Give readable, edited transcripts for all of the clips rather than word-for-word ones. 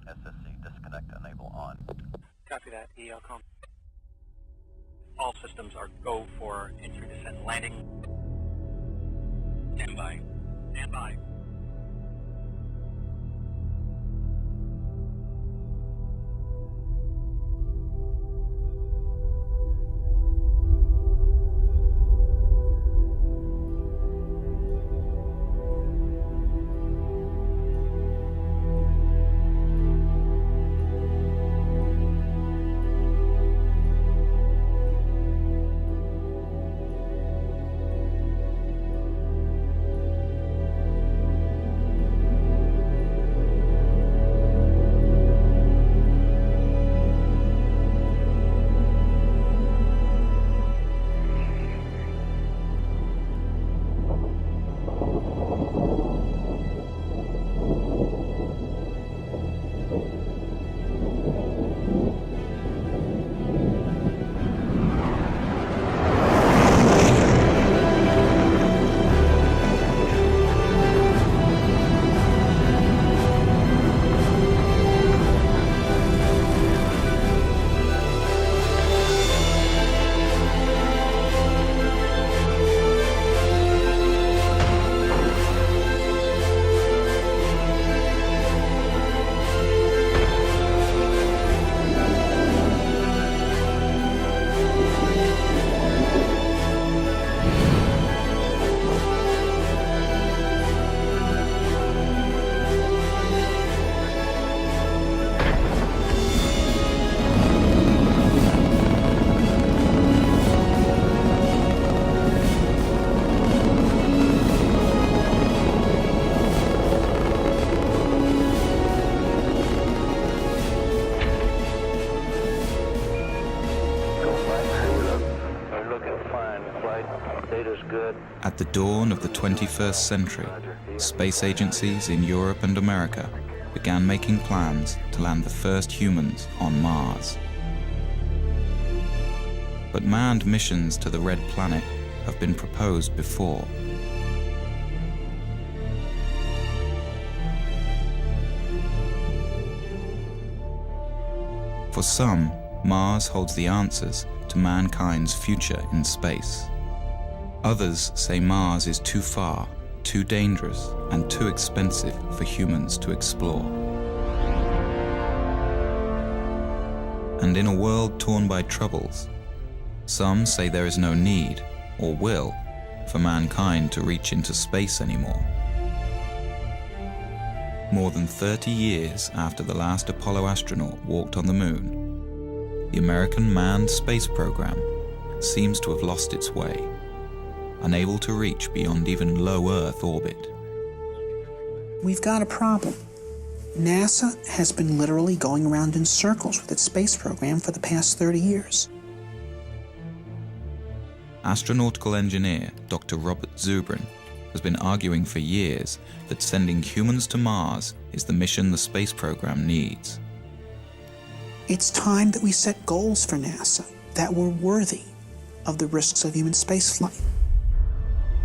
SSC, disconnect, enable on. Copy that, ELCOM. All systems are go for entry, descent, and landing. Stand by. Stand by. At the dawn of the 21st century, space agencies in Europe and America began making plans to land the first humans on Mars. But manned missions to the Red Planet have been proposed before. For some, Mars holds the answers to mankind's future in space. Others say Mars is too far, too dangerous, and too expensive for humans to explore. And in a world torn by troubles, some say there is no need, or will, for mankind to reach into space anymore. More than 30 years after the last Apollo astronaut walked on the moon, the American manned space program seems to have lost its way, unable to reach beyond even low Earth orbit. We've got a problem. NASA has been literally going around in circles with its space program for the past 30 years. Astronautical engineer Dr. Robert Zubrin has been arguing for years that sending humans to Mars is the mission the space program needs. It's time that we set goals for NASA that were worthy of the risks of human spaceflight.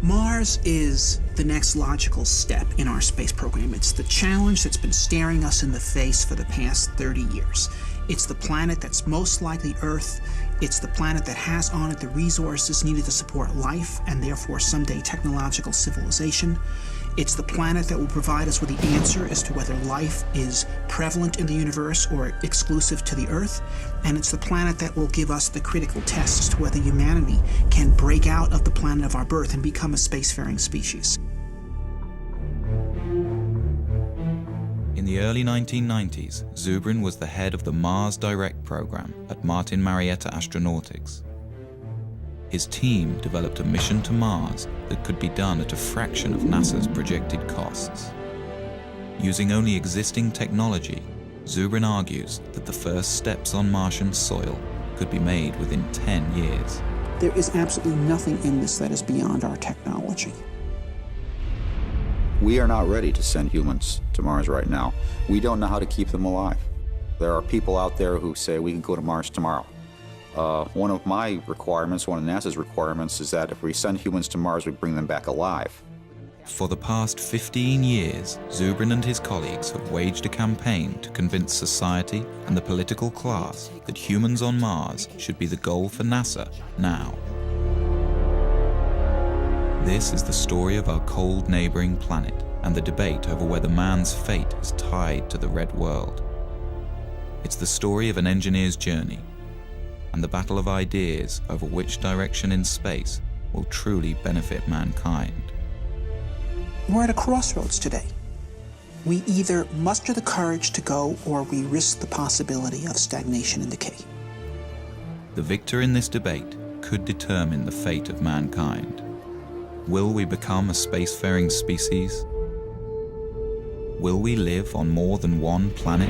Mars is the next logical step in our space program. It's the challenge that's been staring us in the face for the past 30 years. It's the planet that's most likely Earth. It's the planet that has on it the resources needed to support life and therefore someday technological civilization. It's the planet that will provide us with the answer as to whether life is prevalent in the universe or exclusive to the Earth. And it's the planet that will give us the critical test as to whether humanity can break out of the planet of our birth and become a spacefaring species. In the early 1990s, Zubrin was the head of the Mars Direct program at Martin Marietta Astronautics. His team developed a mission to Mars that could be done at a fraction of NASA's projected costs. Using only existing technology, Zubrin argues that the first steps on Martian soil could be made within 10 years. There is absolutely nothing in this that is beyond our technology. We are not ready to send humans to Mars right now. We don't know how to keep them alive. There are people out there who say we can go to Mars tomorrow. One of my requirements, one of NASA's requirements, is that if we send humans to Mars, we bring them back alive. For the past 15 years, Zubrin and his colleagues have waged a campaign to convince society and the political class that humans on Mars should be the goal for NASA now. This is the story of our cold neighboring planet and the debate over whether man's fate is tied to the red world. It's the story of an engineer's journey and the battle of ideas over which direction in space will truly benefit mankind. We're at a crossroads today. We either muster the courage to go or we risk the possibility of stagnation and decay. The victor in this debate could determine the fate of mankind. Will we become a spacefaring species? Will we live on more than one planet?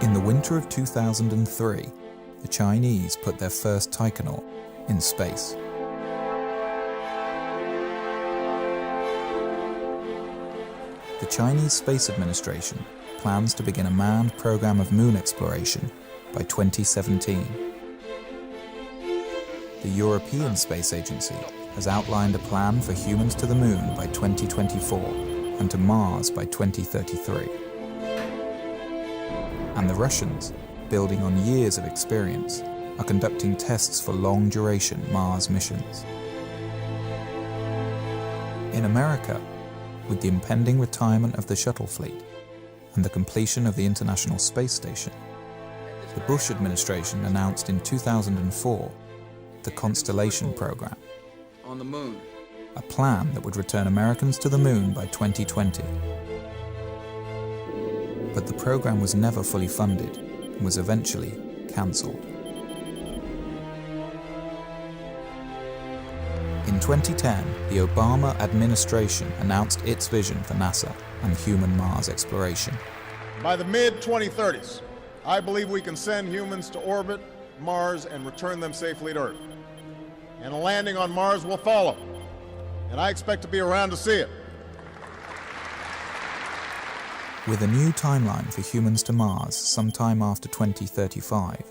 In the winter of 2003, the Chinese put their first taikonaut in space. The Chinese Space Administration plans to begin a manned program of moon exploration by 2017. The European Space Agency has outlined a plan for humans to the moon by 2024 and to Mars by 2033. And the Russians, building on years of experience, are conducting tests for long-duration Mars missions. In America, with the impending retirement of the shuttle fleet and the completion of the International Space Station, the Bush administration announced in 2004 the Constellation Program, on the moon, a plan that would return Americans to the moon by 2020. But the program was never fully funded and was eventually cancelled. In 2010, the Obama administration announced its vision for NASA and human Mars exploration. By the mid-2030s, I believe we can send humans to orbit Mars and return them safely to Earth. And a landing on Mars will follow, and I expect to be around to see it. With a new timeline for humans to Mars sometime after 2035,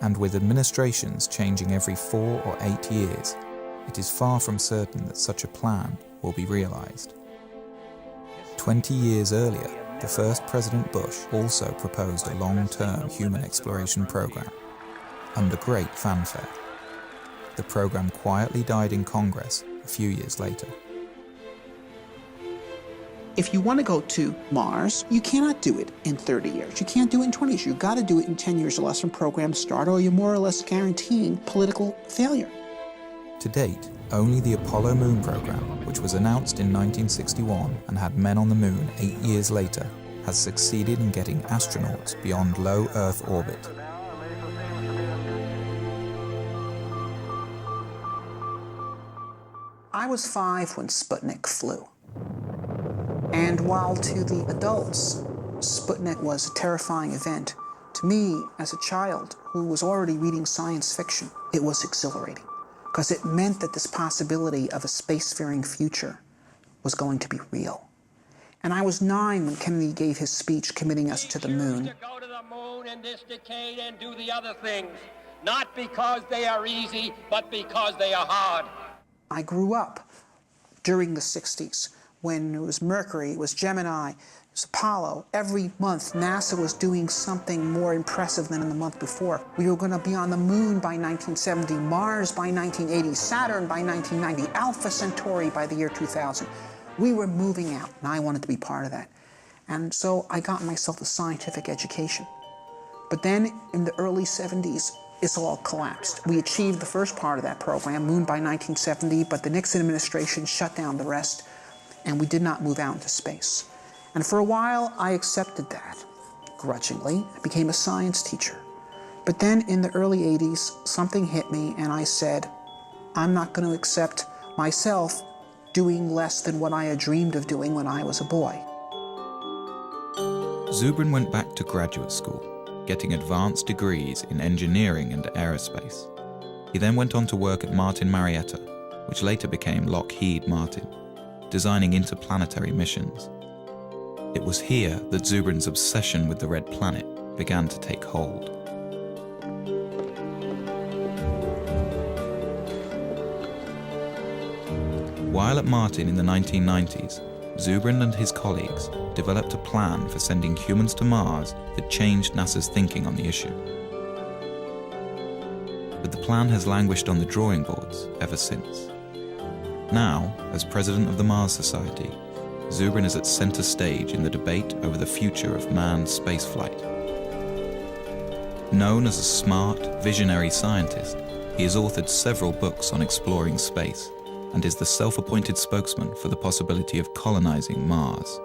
and with administrations changing every 4 or 8 years, it is far from certain that such a plan will be realized. 20 years earlier, the first President Bush also proposed a long-term human exploration program, under great fanfare. The program quietly died in Congress a few years later. If you want to go to Mars, you cannot do it in 30 years. You can't do it in 20 years. You've got to do it in 10 years or less from program start, or you're more or less guaranteeing political failure. To date, only the Apollo Moon program, which was announced in 1961 and had men on the moon 8 years later, has succeeded in getting astronauts beyond low Earth orbit. I was 5 when Sputnik flew. And while to the adults, Sputnik was a terrifying event, to me, as a child who was already reading science fiction, it was exhilarating, because it meant that this possibility of a spacefaring future was going to be real. And I was 9 when Kennedy gave his speech committing us to the moon. To go to the moon in this decade and do the other things, not because they are easy, but because they are hard. I grew up during the 60s when it was Mercury, it was Gemini, it was Apollo. Every month, NASA was doing something more impressive than in the month before. We were going to be on the moon by 1970, Mars by 1980, Saturn by 1990, Alpha Centauri by the year 2000. We were moving out, and I wanted to be part of that. And so I got myself a scientific education. But then, in the early 70s, it's all collapsed. We achieved the first part of that program, Moon by 1970, but the Nixon administration shut down the rest, and we did not move out into space. And for a while, I accepted that, grudgingly. I became a science teacher. But then in the early 80s, something hit me, and I said, I'm not going to accept myself doing less than what I had dreamed of doing when I was a boy. Zubrin went back to graduate school, getting advanced degrees in engineering and aerospace. He then went on to work at Martin Marietta, which later became Lockheed Martin, designing interplanetary missions. It was here that Zubrin's obsession with the Red Planet began to take hold. While at Martin in the 1990s, Zubrin and his colleagues developed a plan for sending humans to Mars that changed NASA's thinking on the issue. But the plan has languished on the drawing boards ever since. Now, as president of the Mars Society, Zubrin is at center stage in the debate over the future of manned spaceflight. Known as a smart, visionary scientist, he has authored several books on exploring space and is the self-appointed spokesman for the possibility of colonizing Mars.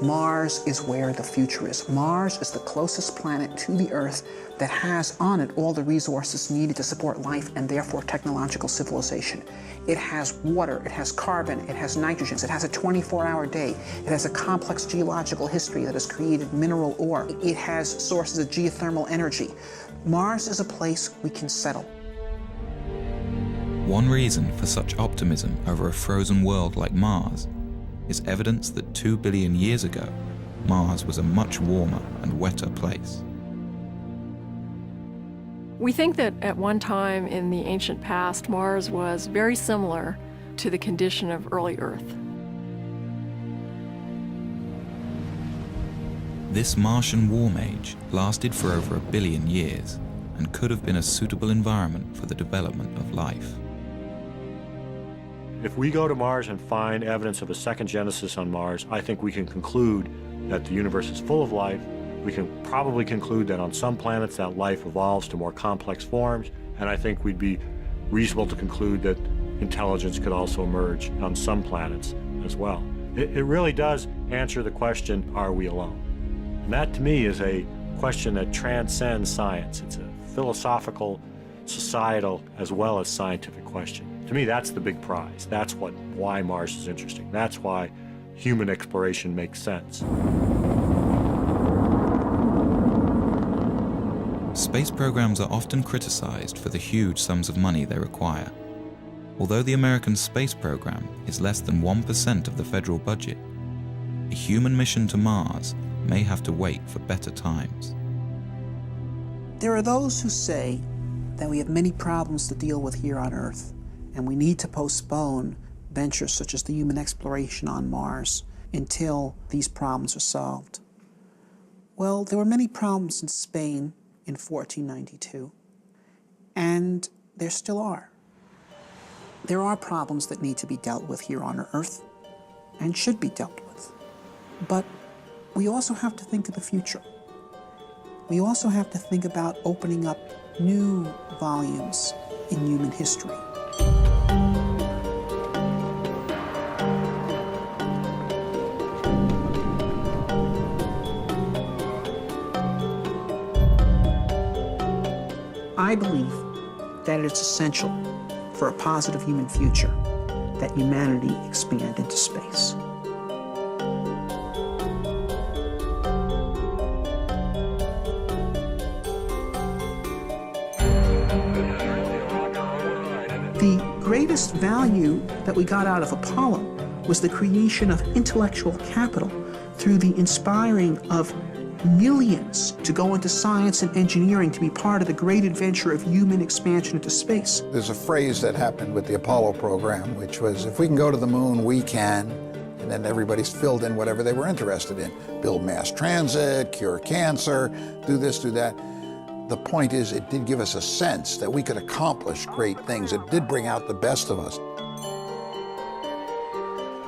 Mars is where the future is. Mars is the closest planet to the Earth that has on it all the resources needed to support life and therefore technological civilization. It has water, it has carbon, it has nitrogen, it has a 24-hour day, it has a complex geological history that has created mineral ore, it has sources of geothermal energy. Mars is a place we can settle. One reason for such optimism over a frozen world like Mars is evidence that 2 billion years ago, Mars was a much warmer and wetter place. We think that at one time in the ancient past, Mars was very similar to the condition of early Earth. This Martian warm age lasted for over 1 billion years and could have been a suitable environment for the development of life. If we go to Mars and find evidence of a second genesis on Mars, I think we can conclude that the universe is full of life. We can probably conclude that on some planets that life evolves to more complex forms, and I think we'd be reasonable to conclude that intelligence could also emerge on some planets as well. It really does answer the question, are we alone? And that to me is a question that transcends science. It's a philosophical, societal, as well as scientific question. To me, that's the big prize. That's why Mars is interesting. That's why human exploration makes sense. Space programs are often criticized for the huge sums of money they require. Although the American space program is less than 1% of the federal budget, a human mission to Mars may have to wait for better times. There are those who say that we have many problems to deal with here on Earth, and we need to postpone ventures such as the human exploration on Mars until these problems are solved. Well, there were many problems in Spain in 1492, and there still are. There are problems that need to be dealt with here on Earth and should be dealt with. But we also have to think of the future. We also have to think about opening up new volumes in human history. I believe that it's essential for a positive human future that humanity expand into space. The greatest value that we got out of Apollo was the creation of intellectual capital through the inspiring of millions to go into science and engineering to be part of the great adventure of human expansion into space. There's a phrase that happened with the Apollo program, which was, if we can go to the moon, we can, and then everybody's filled in whatever they were interested in. Build mass transit, cure cancer, do this, do that. The point is, it did give us a sense that we could accomplish great things. It did bring out the best of us.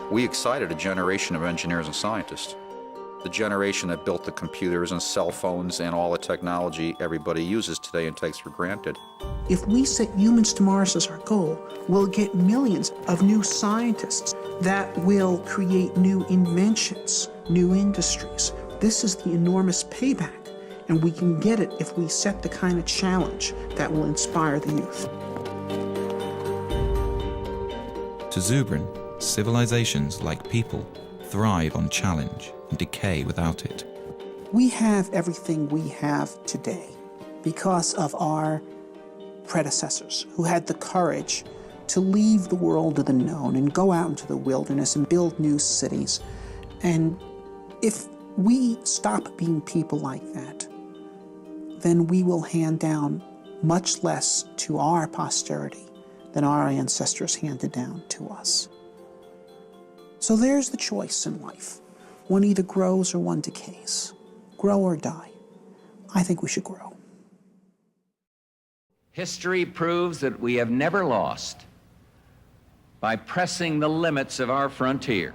We excited a generation of engineers and scientists. The generation that built the computers and cell phones and all the technology everybody uses today and takes for granted. If we set humans to Mars as our goal, we'll get millions of new scientists that will create new inventions, new industries. This is the enormous payback, and we can get it if we set the kind of challenge that will inspire the youth. To Zubrin, civilizations, like people, thrive on challenge and decay without it. We have everything we have today because of our predecessors who had the courage to leave the world of the known and go out into the wilderness and build new cities. And if we stop being people like that, then we will hand down much less to our posterity than our ancestors handed down to us. So there's the choice in life. One either grows or one decays. Grow or die. I think we should grow. History proves that we have never lost by pressing the limits of our frontier.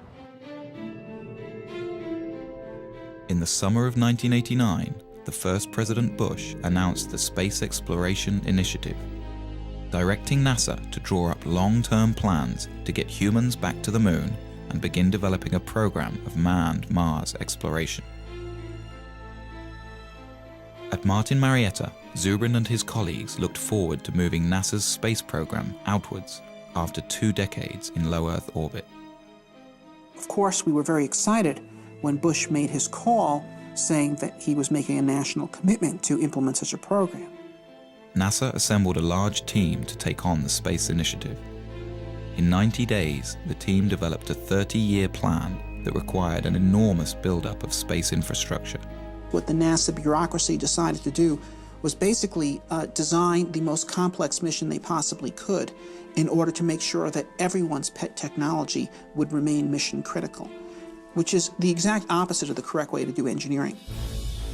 In the summer of 1989, the first President Bush announced the Space Exploration Initiative, directing NASA to draw up long-term plans to get humans back to the moon and begin developing a program of manned Mars exploration. At Martin Marietta, Zubrin and his colleagues looked forward to moving NASA's space program outwards after 2 decades in low Earth orbit. Of course, we were very excited when Bush made his call saying that he was making a national commitment to implement such a program. NASA assembled a large team to take on the space initiative. In 90 days, the team developed a 30-year plan that required an enormous buildup of space infrastructure. What the NASA bureaucracy decided to do was basically design the most complex mission they possibly could in order to make sure that everyone's pet technology would remain mission critical, which is the exact opposite of the correct way to do engineering.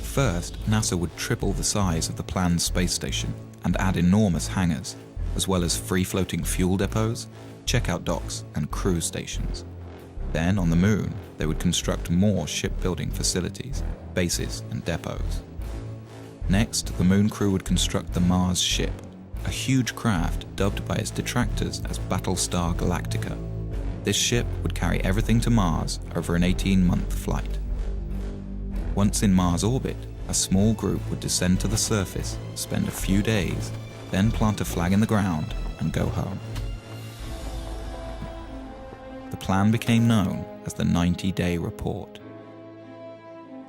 First, NASA would triple the size of the planned space station and add enormous hangars, as well as free-floating fuel depots, checkout docks, and cruise stations. Then, on the moon, they would construct more shipbuilding facilities, bases, and depots. Next, the moon crew would construct the Mars ship, a huge craft dubbed by its detractors as Battlestar Galactica. This ship would carry everything to Mars over an 18-month flight. Once in Mars orbit, a small group would descend to the surface, spend a few days, then plant a flag in the ground and go home. The plan became known as the 90-day report.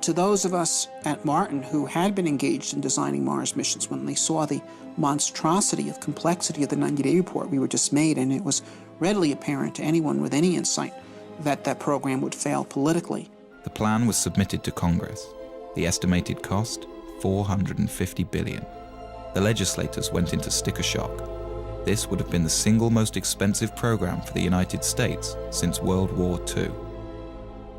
To those of us at Martin who had been engaged in designing Mars missions, when they saw the monstrosity of complexity of the 90-day report, we were dismayed, and it was readily apparent to anyone with any insight that that program would fail politically. The plan was submitted to Congress. The estimated cost, $450 billion. The legislators went into sticker shock. This would have been the single most expensive program for the United States since World War II.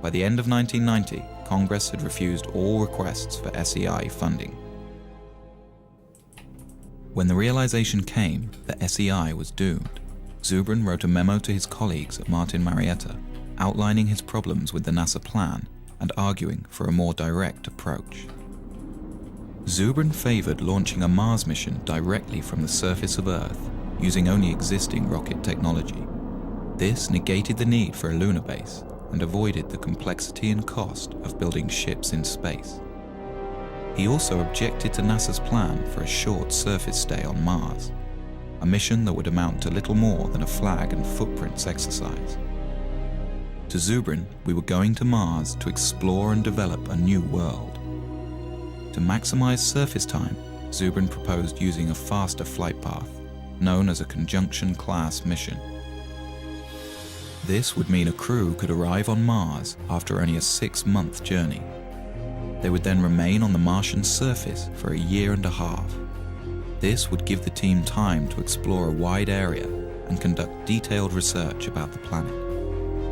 By the end of 1990, Congress had refused all requests for SEI funding. When the realization came that SEI was doomed, Zubrin wrote a memo to his colleagues at Martin Marietta, outlining his problems with the NASA plan and arguing for a more direct approach. Zubrin favored launching a Mars mission directly from the surface of Earth, using only existing rocket technology. This negated the need for a lunar base and avoided the complexity and cost of building ships in space. He also objected to NASA's plan for a short surface stay on Mars, a mission that would amount to little more than a flag and footprints exercise. To Zubrin, we were going to Mars to explore and develop a new world. To maximize surface time, Zubrin proposed using a faster flight path, known as a conjunction-class mission. This would mean a crew could arrive on Mars after only a 6-month journey. They would then remain on the Martian surface for a year and a half. This would give the team time to explore a wide area and conduct detailed research about the planet.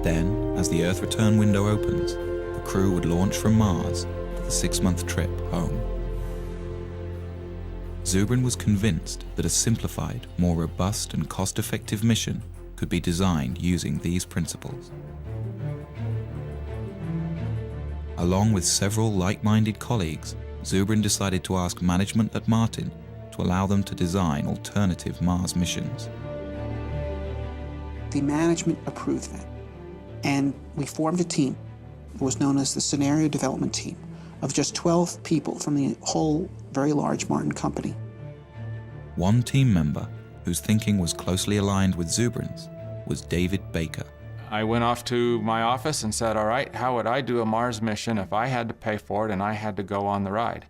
Then, as the Earth return window opens, the crew would launch from Mars for the 6-month trip home. Zubrin was convinced that a simplified, more robust and cost-effective mission could be designed using these principles. Along with several like-minded colleagues, Zubrin decided to ask management at Martin to allow them to design alternative Mars missions. The management approved that, and we formed a team. It was known as the Scenario Development Team, of just 12 people from the whole very large Martin company. One team member, whose thinking was closely aligned with Zubrin's, was David Baker. I went off to my office and said, all right, how would I do a Mars mission if I had to pay for it and I had to go on the ride?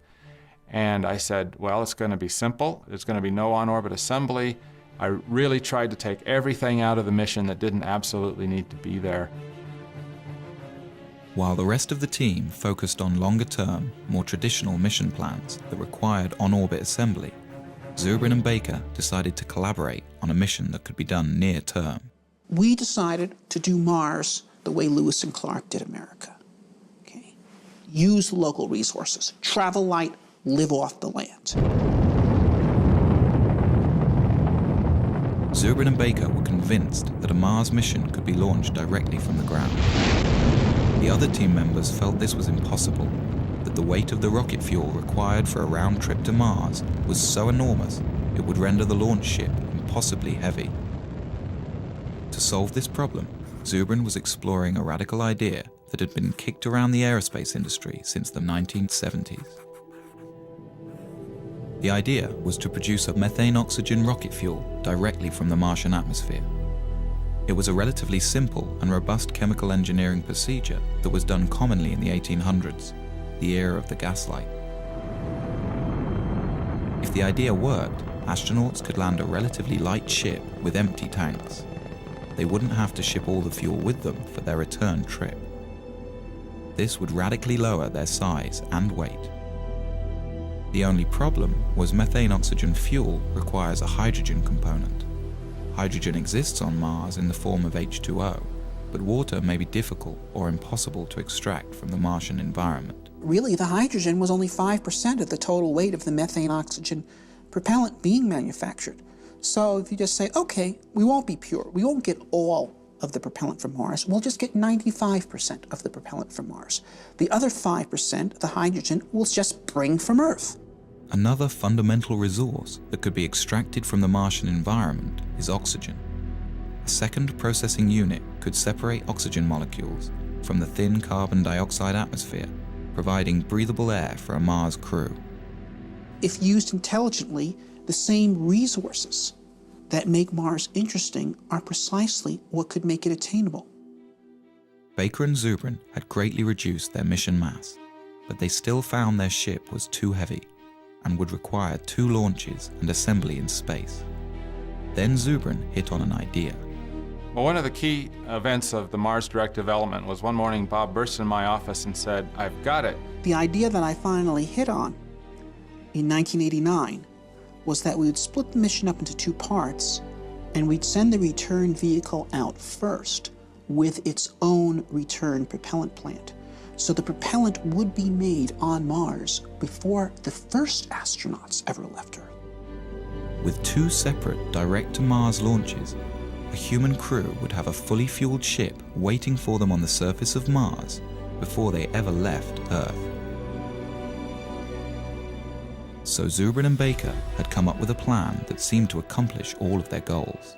And I said, well, it's going to be simple. There's going to be no on-orbit assembly. I really tried to take everything out of the mission that didn't absolutely need to be there. While the rest of the team focused on longer-term, more traditional mission plans that required on-orbit assembly, Zubrin and Baker decided to collaborate on a mission that could be done near-term. We decided to do Mars the way Lewis and Clark did America. Okay? Use local resources, travel light, live off the land. Zubrin and Baker were convinced that a Mars mission could be launched directly from the ground. The other team members felt this was impossible, that the weight of the rocket fuel required for a round trip to Mars was so enormous it would render the launch ship impossibly heavy. To solve this problem, Zubrin was exploring a radical idea that had been kicked around the aerospace industry since the 1970s. The idea was to produce a methane-oxygen rocket fuel directly from the Martian atmosphere. It was a relatively simple and robust chemical engineering procedure that was done commonly in the 1800s, the era of the gaslight. If the idea worked, astronauts could land a relatively light ship with empty tanks. They wouldn't have to ship all the fuel with them for their return trip. This would radically lower their size and weight. The only problem was methane-oxygen fuel requires a hydrogen component. Hydrogen exists on Mars in the form of H2O, but water may be difficult or impossible to extract from the Martian environment. Really, the hydrogen was only 5% of the total weight of the methane-oxygen propellant being manufactured. So if you just say, okay, we won't be pure, we won't get all of the propellant from Mars, we'll just get 95% of the propellant from Mars. The other 5%, the hydrogen, we'll just bring from Earth. Another fundamental resource that could be extracted from the Martian environment is oxygen. A second processing unit could separate oxygen molecules from the thin carbon dioxide atmosphere, providing breathable air for a Mars crew. If used intelligently, the same resources that make Mars interesting are precisely what could make it attainable. Baker and Zubrin had greatly reduced their mission mass, but they still found their ship was too heavy and would require 2 launches and assembly in space. Then Zubrin hit on an idea. Well, one of the key events of the Mars Direct development was one morning Bob burst in my office and said, "I've got it." The idea that I finally hit on in 1989 was that we would split the mission up into 2 parts, and we'd send the return vehicle out first with its own return propellant plant. So the propellant would be made on Mars before the first astronauts ever left Earth. With 2 separate direct-to-Mars launches, a human crew would have a fully fueled ship waiting for them on the surface of Mars before they ever left Earth. So Zubrin and Baker had come up with a plan that seemed to accomplish all of their goals.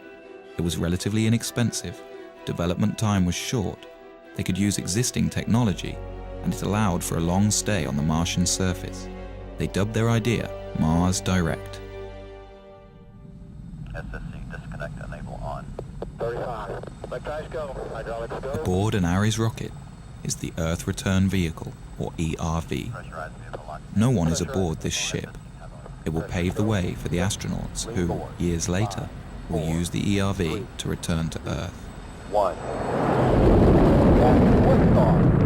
It was relatively inexpensive, development time was short, they could use existing technology, and it allowed for a long stay on the Martian surface. They dubbed their idea Mars Direct. SSC disconnect enable on. 35. Let guys go. Hydraulics go. Aboard an Ares rocket is the Earth Return Vehicle, or ERV. No one is aboard this ship. It will pave the way for the astronauts who, years later, will use the ERV to return to Earth. 1. And liftoff.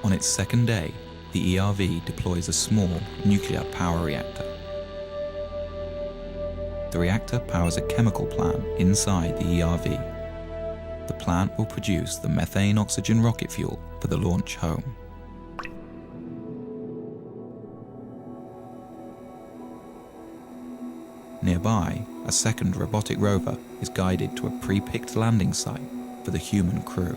On its second day, the ERV deploys a small nuclear power reactor. The reactor powers a chemical plant inside the ERV. the plant will produce the methane-oxygen rocket fuel for the launch home. Nearby, a second robotic rover is guided to a pre-picked landing site for the human crew.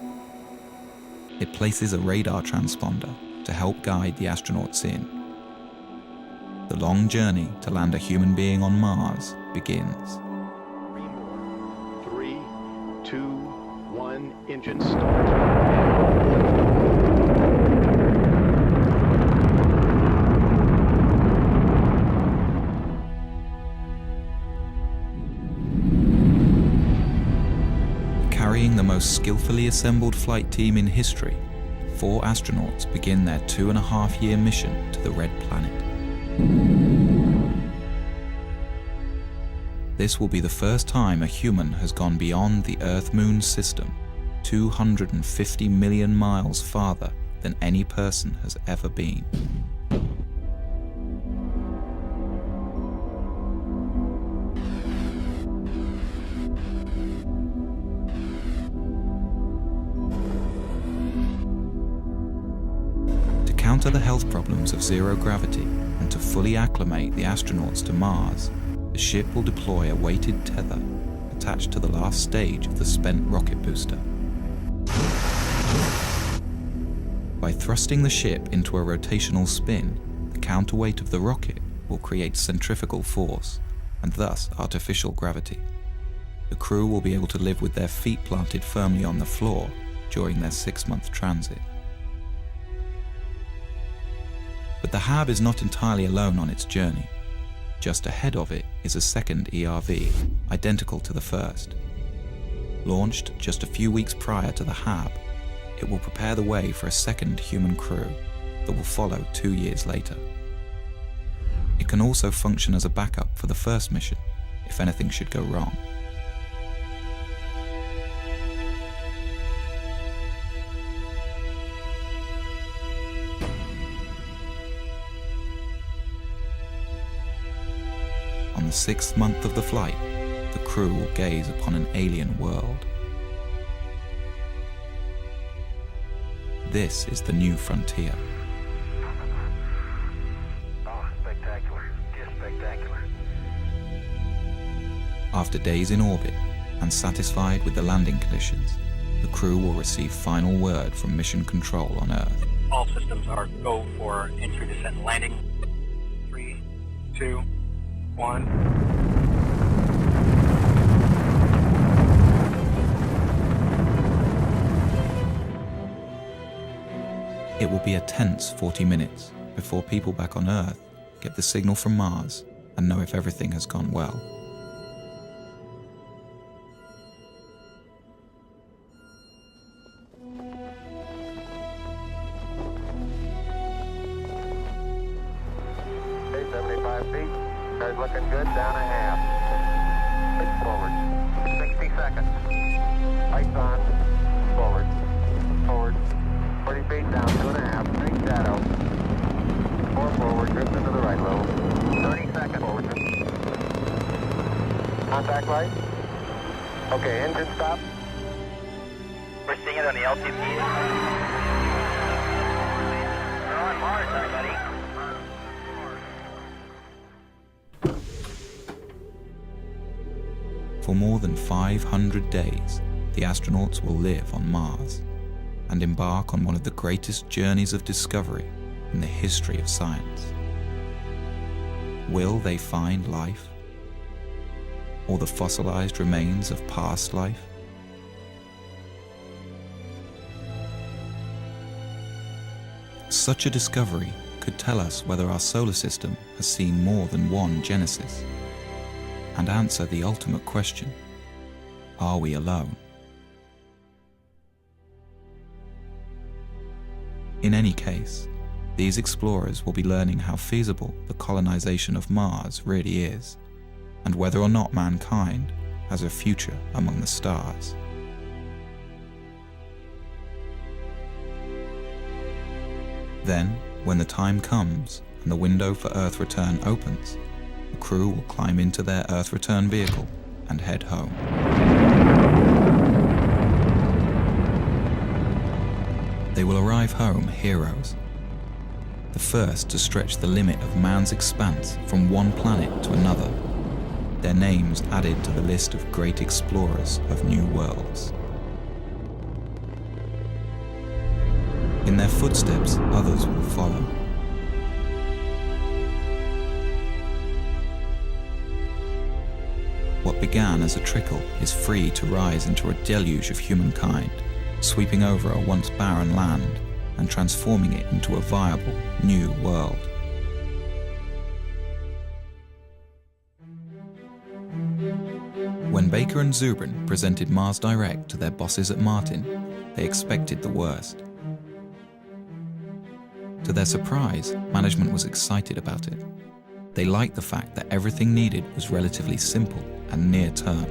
It places a radar transponder to help guide the astronauts in. The long journey to land a human being on Mars begins. 3, 2, 1, engine start. Carrying the most skillfully assembled flight team in history, 4 astronauts begin their 2.5-year mission to the Red Planet. This will be the first time a human has gone beyond the Earth-Moon system, 250 million miles farther than any person has ever been. To counter the health problems of zero gravity and to fully acclimate the astronauts to Mars, the ship will deploy a weighted tether attached to the last stage of the spent rocket booster. By thrusting the ship into a rotational spin, the counterweight of the rocket will create centrifugal force and thus artificial gravity. The crew will be able to live with their feet planted firmly on the floor during their 6-month transit. But the HAB is not entirely alone on its journey. Just ahead of it is a second ERV, identical to the first. Launched just a few weeks prior to the HAB, it will prepare the way for a second human crew that will follow 2 years later. It can also function as a backup for the first mission if anything should go wrong. On the 6th month of the flight, the crew will gaze upon an alien world. This is the new frontier. Oh, spectacular. Just spectacular. After days in orbit and satisfied with the landing conditions, the crew will receive final word from Mission Control on Earth. All systems are go for entry, descent, and landing. 3, 2, 1. It will be a tense 40 minutes before people back on Earth get the signal from Mars and know if everything has gone well. Okay, 75 feet. Car's looking good, down a half. 6 forward. 60 seconds. Lights on. Forward. Forward. 40 feet down, 2.5. Big shadow. 4 forward, drift into the right a little. 30 seconds forward. Contact light. Okay, engine stop. We're seeing it on the LTP. We're on Mars, everybody. For more than 500 days, the astronauts will live on Mars and embark on one of the greatest journeys of discovery in the history of science. Will they find life? Or the fossilized remains of past life? Such a discovery could tell us whether our solar system has seen more than one Genesis, and answer the ultimate question: are we alone? In any case, these explorers will be learning how feasible the colonization of Mars really is, and whether or not mankind has a future among the stars. Then, when the time comes and the window for Earth return opens, the crew will climb into their Earth return vehicle and head home. They will arrive home heroes, the first to stretch the limit of man's expanse from one planet to another, their names added to the list of great explorers of new worlds. In their footsteps, others will follow. What began as a trickle is free to rise into a deluge of humankind, sweeping over a once barren land and transforming it into a viable new world. When Baker and Zubrin presented Mars Direct to their bosses at Martin, they expected the worst. To their surprise, management was excited about it. They liked the fact that everything needed was relatively simple and near-term.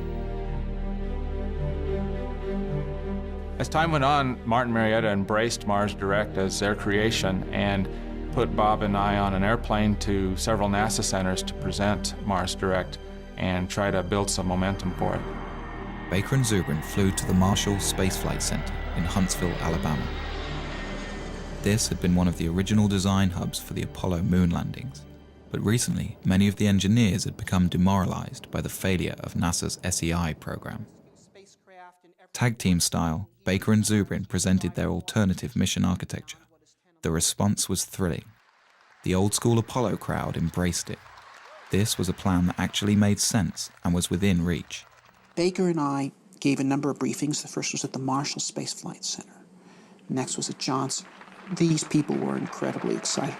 As time went on, Martin Marietta embraced Mars Direct as their creation and put Bob and I on an airplane to several NASA centers to present Mars Direct and try to build some momentum for it. Baker and Zubrin flew to the Marshall Space Flight Center in Huntsville, Alabama. This had been one of the original design hubs for the Apollo moon landings, but recently many of the engineers had become demoralized by the failure of NASA's SEI program. Tag team style, Baker and Zubrin presented their alternative mission architecture. The response was thrilling. The old-school Apollo crowd embraced it. This was a plan that actually made sense and was within reach. Baker and I gave a number of briefings. The first was at the Marshall Space Flight Center. Next was at Johnson. These people were incredibly excited.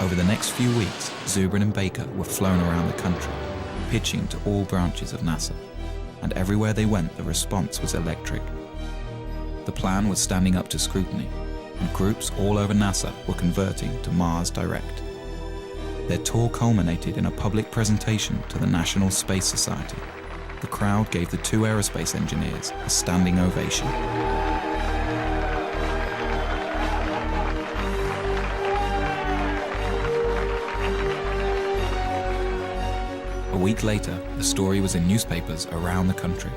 Over the next few weeks, Zubrin and Baker were flown around the country, pitching to all branches of NASA. And everywhere they went, the response was electric. The plan was standing up to scrutiny, and groups all over NASA were converting to Mars Direct. Their tour culminated in a public presentation to the National Space Society. The crowd gave the two aerospace engineers a standing ovation. A week later, the story was in newspapers around the country.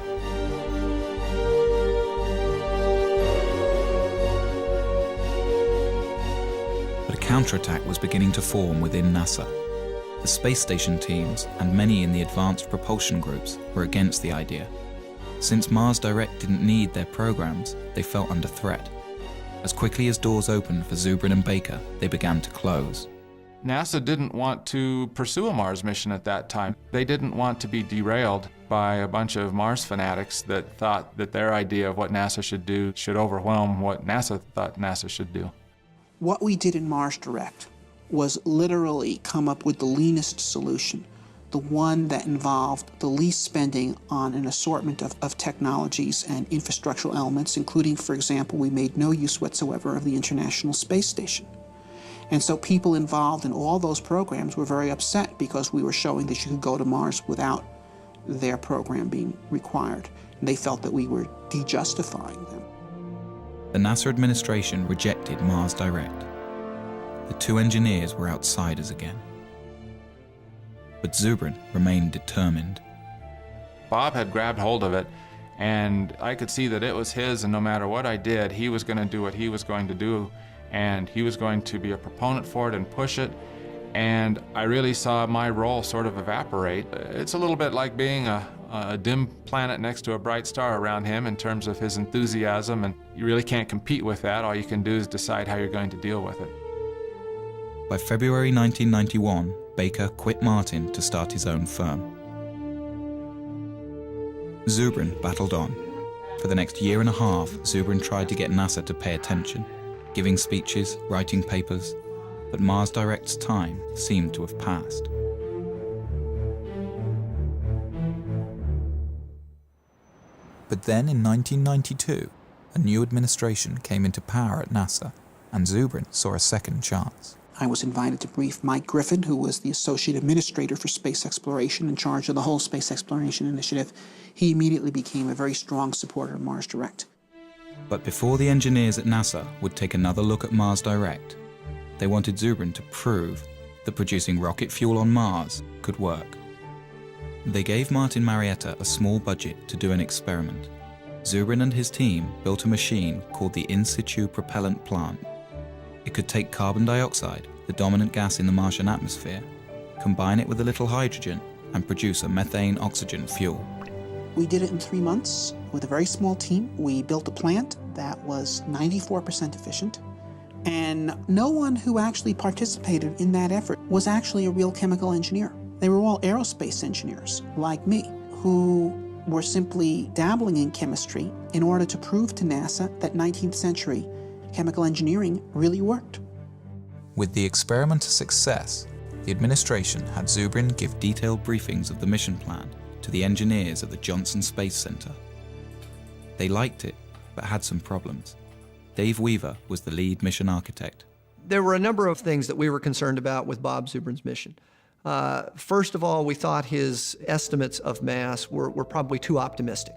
But a counterattack was beginning to form within NASA. The space station teams and many in the advanced propulsion groups were against the idea. Since Mars Direct didn't need their programs, they felt under threat. As quickly as doors opened for Zubrin and Baker, they began to close. NASA didn't want to pursue a Mars mission at that time. They didn't want to be derailed by a bunch of Mars fanatics that thought that their idea of what NASA should do should overwhelm what NASA thought NASA should do. What we did in Mars Direct was literally come up with the leanest solution, the one that involved the least spending on an assortment of technologies and infrastructural elements, including, for example, we made no use whatsoever of the International Space Station. And so people involved in all those programs were very upset because we were showing that you could go to Mars without their program being required. And they felt that we were de-justifying them. The NASA administration rejected Mars Direct. The two engineers were outsiders again. But Zubrin remained determined. Bob had grabbed hold of it, and I could see that it was his, and no matter what I did, he was going to do what he was going to do. And he was going to be a proponent for it and push it, and I really saw my role sort of evaporate. It's a little bit like being a dim planet next to a bright star around him in terms of his enthusiasm, and you really can't compete with that. All you can do is decide how you're going to deal with it. By February 1991, Baker quit Martin to start his own firm. Zubrin battled on. For the next year and a half, Zubrin tried to get NASA to pay attention, giving speeches, writing papers, but Mars Direct's time seemed to have passed. But then in 1992, a new administration came into power at NASA, and Zubrin saw a second chance. I was invited to brief Mike Griffin, who was the Associate Administrator for Space Exploration in charge of the whole Space Exploration Initiative. He immediately became a very strong supporter of Mars Direct. But before the engineers at NASA would take another look at Mars Direct, they wanted Zubrin to prove that producing rocket fuel on Mars could work. They gave Martin Marietta a small budget to do an experiment. Zubrin and his team built a machine called the In Situ Propellant Plant. It could take carbon dioxide, the dominant gas in the Martian atmosphere, combine it with a little hydrogen, and produce a methane-oxygen fuel. We did it in 3 months with a very small team. We built a plant that was 94% efficient, and no one who actually participated in that effort was actually a real chemical engineer. They were all aerospace engineers, like me, who were simply dabbling in chemistry in order to prove to NASA that 19th century chemical engineering really worked. With the experiment a success, the administration had Zubrin give detailed briefings of the mission plan to the engineers at the Johnson Space Center. They liked it, but had some problems. Dave Weaver was the lead mission architect. There were a number of things that we were concerned about with Bob Zubrin's mission. First of all, we thought his estimates of mass were probably too optimistic.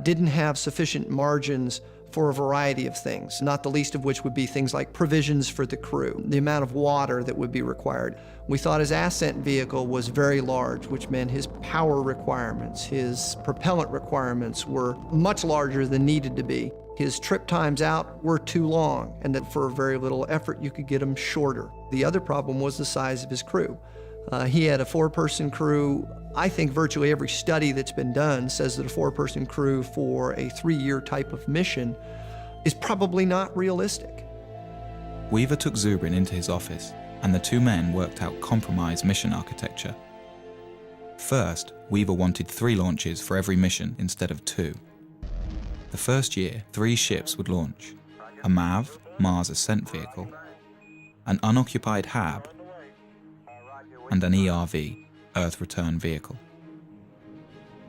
Didn't have sufficient margins for a variety of things, not the least of which would be things like provisions for the crew, the amount of water that would be required. We thought his ascent vehicle was very large, which meant his power requirements, his propellant requirements were much larger than needed to be. His trip times out were too long, and that for very little effort you could get them shorter. The other problem was the size of his crew. He had a 4-person crew. I think virtually every study that's been done says that a 4-person crew for a 3-year type of mission is probably not realistic. Weaver took Zubrin into his office, and the two men worked out compromise mission architecture. First, Weaver wanted 3 launches for every mission instead of 2. The first year, 3 ships would launch: a MAV, Mars Ascent Vehicle, an unoccupied HAB, and an ERV, Earth Return Vehicle.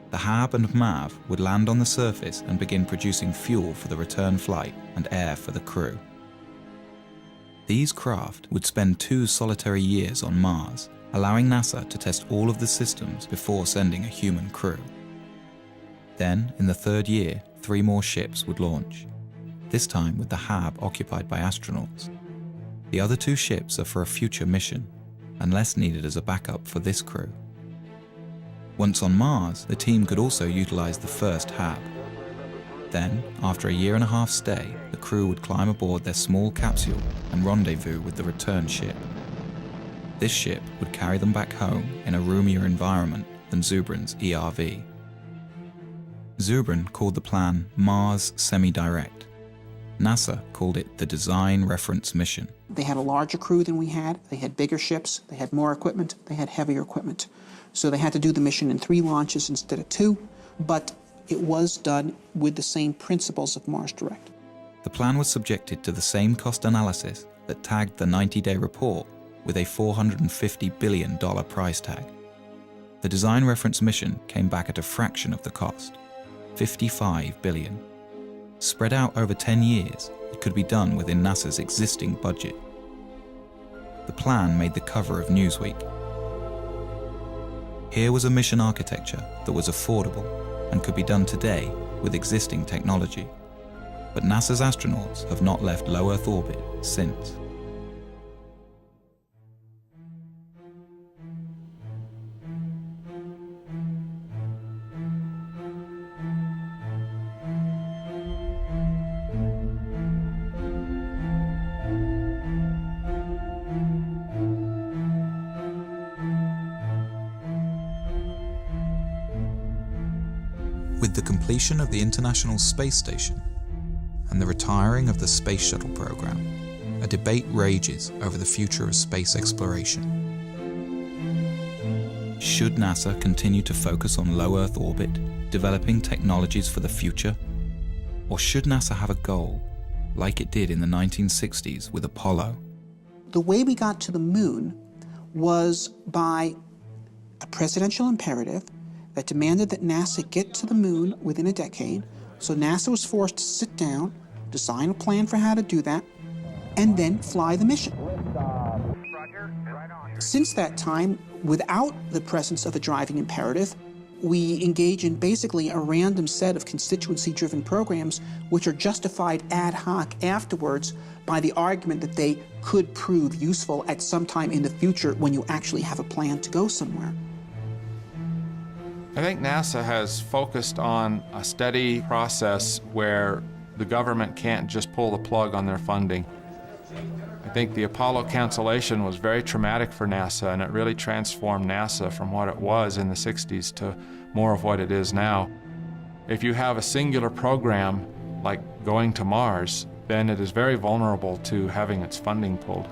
The HAB and MAV would land on the surface and begin producing fuel for the return flight and air for the crew. These craft would spend 2 solitary years on Mars, allowing NASA to test all of the systems before sending a human crew. Then, in the 3rd year, 3 more ships would launch, this time with the HAB occupied by astronauts. The other 2 ships are for a future mission, unless needed as a backup for this crew. Once on Mars, the team could also utilize the first HAB. Then, after a 1.5-year stay, the crew would climb aboard their small capsule and rendezvous with the return ship. This ship would carry them back home in a roomier environment than Zubrin's ERV. Zubrin called the plan Mars Semi-Direct. NASA called it the Design Reference Mission. They had a larger crew than we had. They had bigger ships. They had more equipment. They had heavier equipment. So they had to do the mission in 3 launches instead of 2, but it was done with the same principles of Mars Direct. The plan was subjected to the same cost analysis that tagged the 90-day report with a $450 billion price tag. The Design Reference Mission came back at a fraction of the cost, $55 billion. Spread out over 10 years, it could be done within NASA's existing budget. The plan made the cover of Newsweek. Here was a mission architecture that was affordable and could be done today with existing technology. But NASA's astronauts have not left low Earth orbit since. With the completion of the International Space Station and the retiring of the Space Shuttle program, a debate rages over the future of space exploration. Should NASA continue to focus on low Earth orbit, developing technologies for the future? Or should NASA have a goal, like it did in the 1960s with Apollo? The way we got to the moon was by a presidential imperative that demanded that NASA get to the moon within a decade. So NASA was forced to sit down, design a plan for how to do that, and then fly the mission. Since that time, without the presence of a driving imperative, we engage in basically a random set of constituency-driven programs which are justified ad hoc afterwards by the argument that they could prove useful at some time in the future when you actually have a plan to go somewhere. I think NASA has focused on a steady process where the government can't just pull the plug on their funding. I think the Apollo cancellation was very traumatic for NASA, and it really transformed NASA from what it was in the 60s to more of what it is now. If you have a singular program like going to Mars, then it is very vulnerable to having its funding pulled.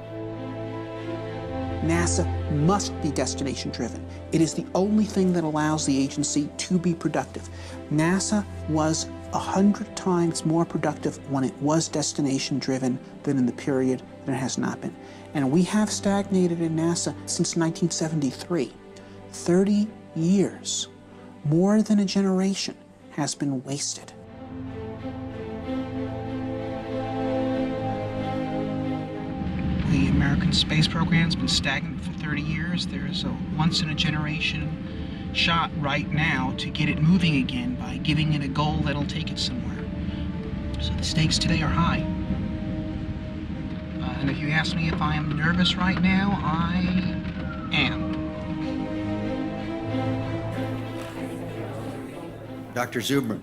NASA must be destination-driven. It is the only thing that allows the agency to be productive. NASA was 100 times more productive when it was destination-driven than in the period that it has not been. And we have stagnated in NASA since 1973. 30 years, more than a generation, has been wasted. The American space program's been stagnant for 30 years. There's a once-in-a-generation shot right now to get it moving again by giving it a goal that'll take it somewhere. So the stakes today are high. And if you ask me if I am nervous right now, I am. Dr. Zubrin.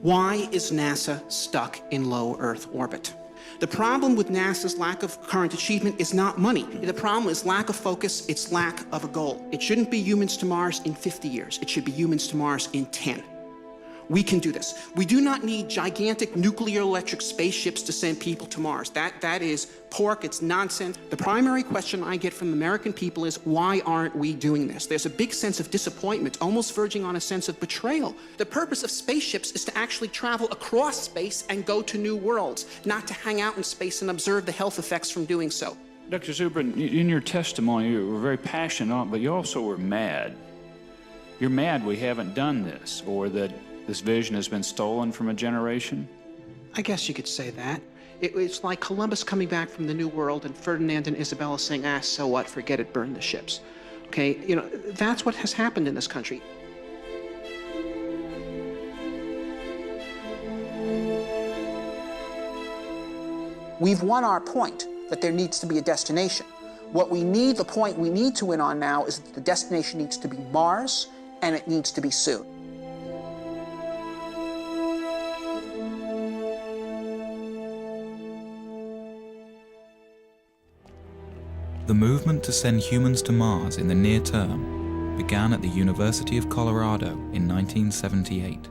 Why is NASA stuck in low Earth orbit? The problem with NASA's lack of current achievement is not money. The problem is lack of focus, it's lack of a goal. It shouldn't be humans to Mars in 50 years. It should be humans to Mars in 10. We can do this. We do not need gigantic nuclear electric spaceships to send people to Mars. That is pork, it's nonsense. The primary question I get from the American people is, why aren't we doing this? There's a big sense of disappointment, almost verging on a sense of betrayal. The purpose of spaceships is to actually travel across space and go to new worlds, not to hang out in space and observe the health effects from doing so. Dr. Zubrin, in your testimony, you were very passionate, but you also were mad. You're mad we haven't done this, or that this vision has been stolen from a generation? I guess you could say that. It's like Columbus coming back from the New World and Ferdinand and Isabella saying, so what, forget it, burn the ships. Okay, you know, that's what has happened in this country. We've won our point that there needs to be a destination. What we need, the point we need to win on now is that the destination needs to be Mars, and it needs to be soon. The movement to send humans to Mars in the near term began at the University of Colorado in 1978.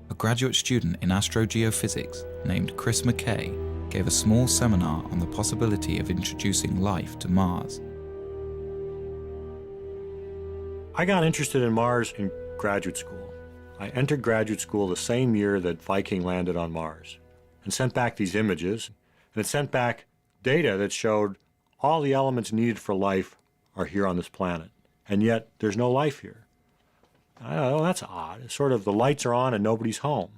A graduate student in astrogeophysics named Chris McKay gave a small seminar on the possibility of introducing life to Mars. I got interested in Mars in graduate school. I entered graduate school the same year that Viking landed on Mars and sent back these images, and it sent back data that showed all the elements needed for life are here on this planet, and yet there's no life here. I thought, oh, that's odd. It's sort of the lights are on and nobody's home.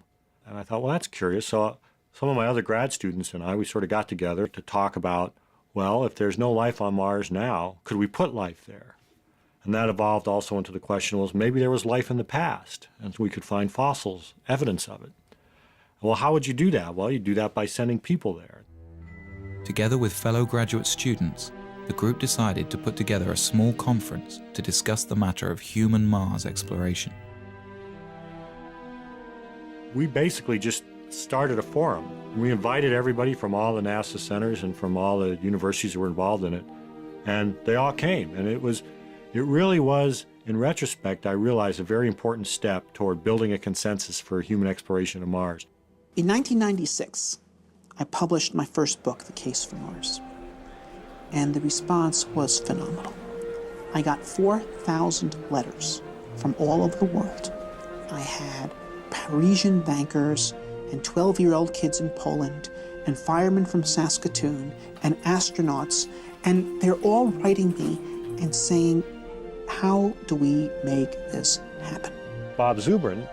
And I thought, well, that's curious. So some of my other grad students and I, we sort of got together to talk about, well, if there's no life on Mars now, could we put life there? And that evolved also into the question, well, maybe there was life in the past, and we could find fossils, evidence of it. Well, how would you do that? Well, you do that by sending people there. Together with fellow graduate students, the group decided to put together a small conference to discuss the matter of human Mars exploration. We basically just started a forum. We invited everybody from all the NASA centers and from all the universities that were involved in it, and they all came. And it really was, in retrospect, I realized a very important step toward building a consensus for human exploration of Mars. In 1996, I published my first book, The Case for Mars, and the response was phenomenal. I got 4,000 letters from all over the world. I had Parisian bankers and 12-year-old kids in Poland and firemen from Saskatoon and astronauts, and they're all writing me and saying, how do we make this happen? Bob Zubrin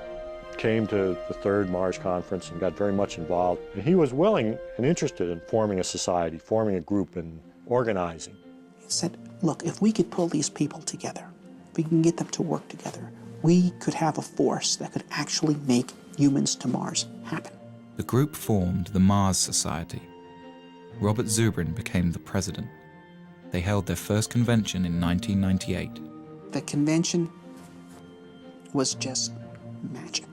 came to the third Mars conference and got very much involved. And he was willing and interested in forming a society, forming a group and organizing. He said, look, if we could pull these people together, if we can get them to work together, we could have a force that could actually make humans to Mars happen. The group formed the Mars Society. Robert Zubrin became the president. They held their first convention in 1998. The convention was just magic.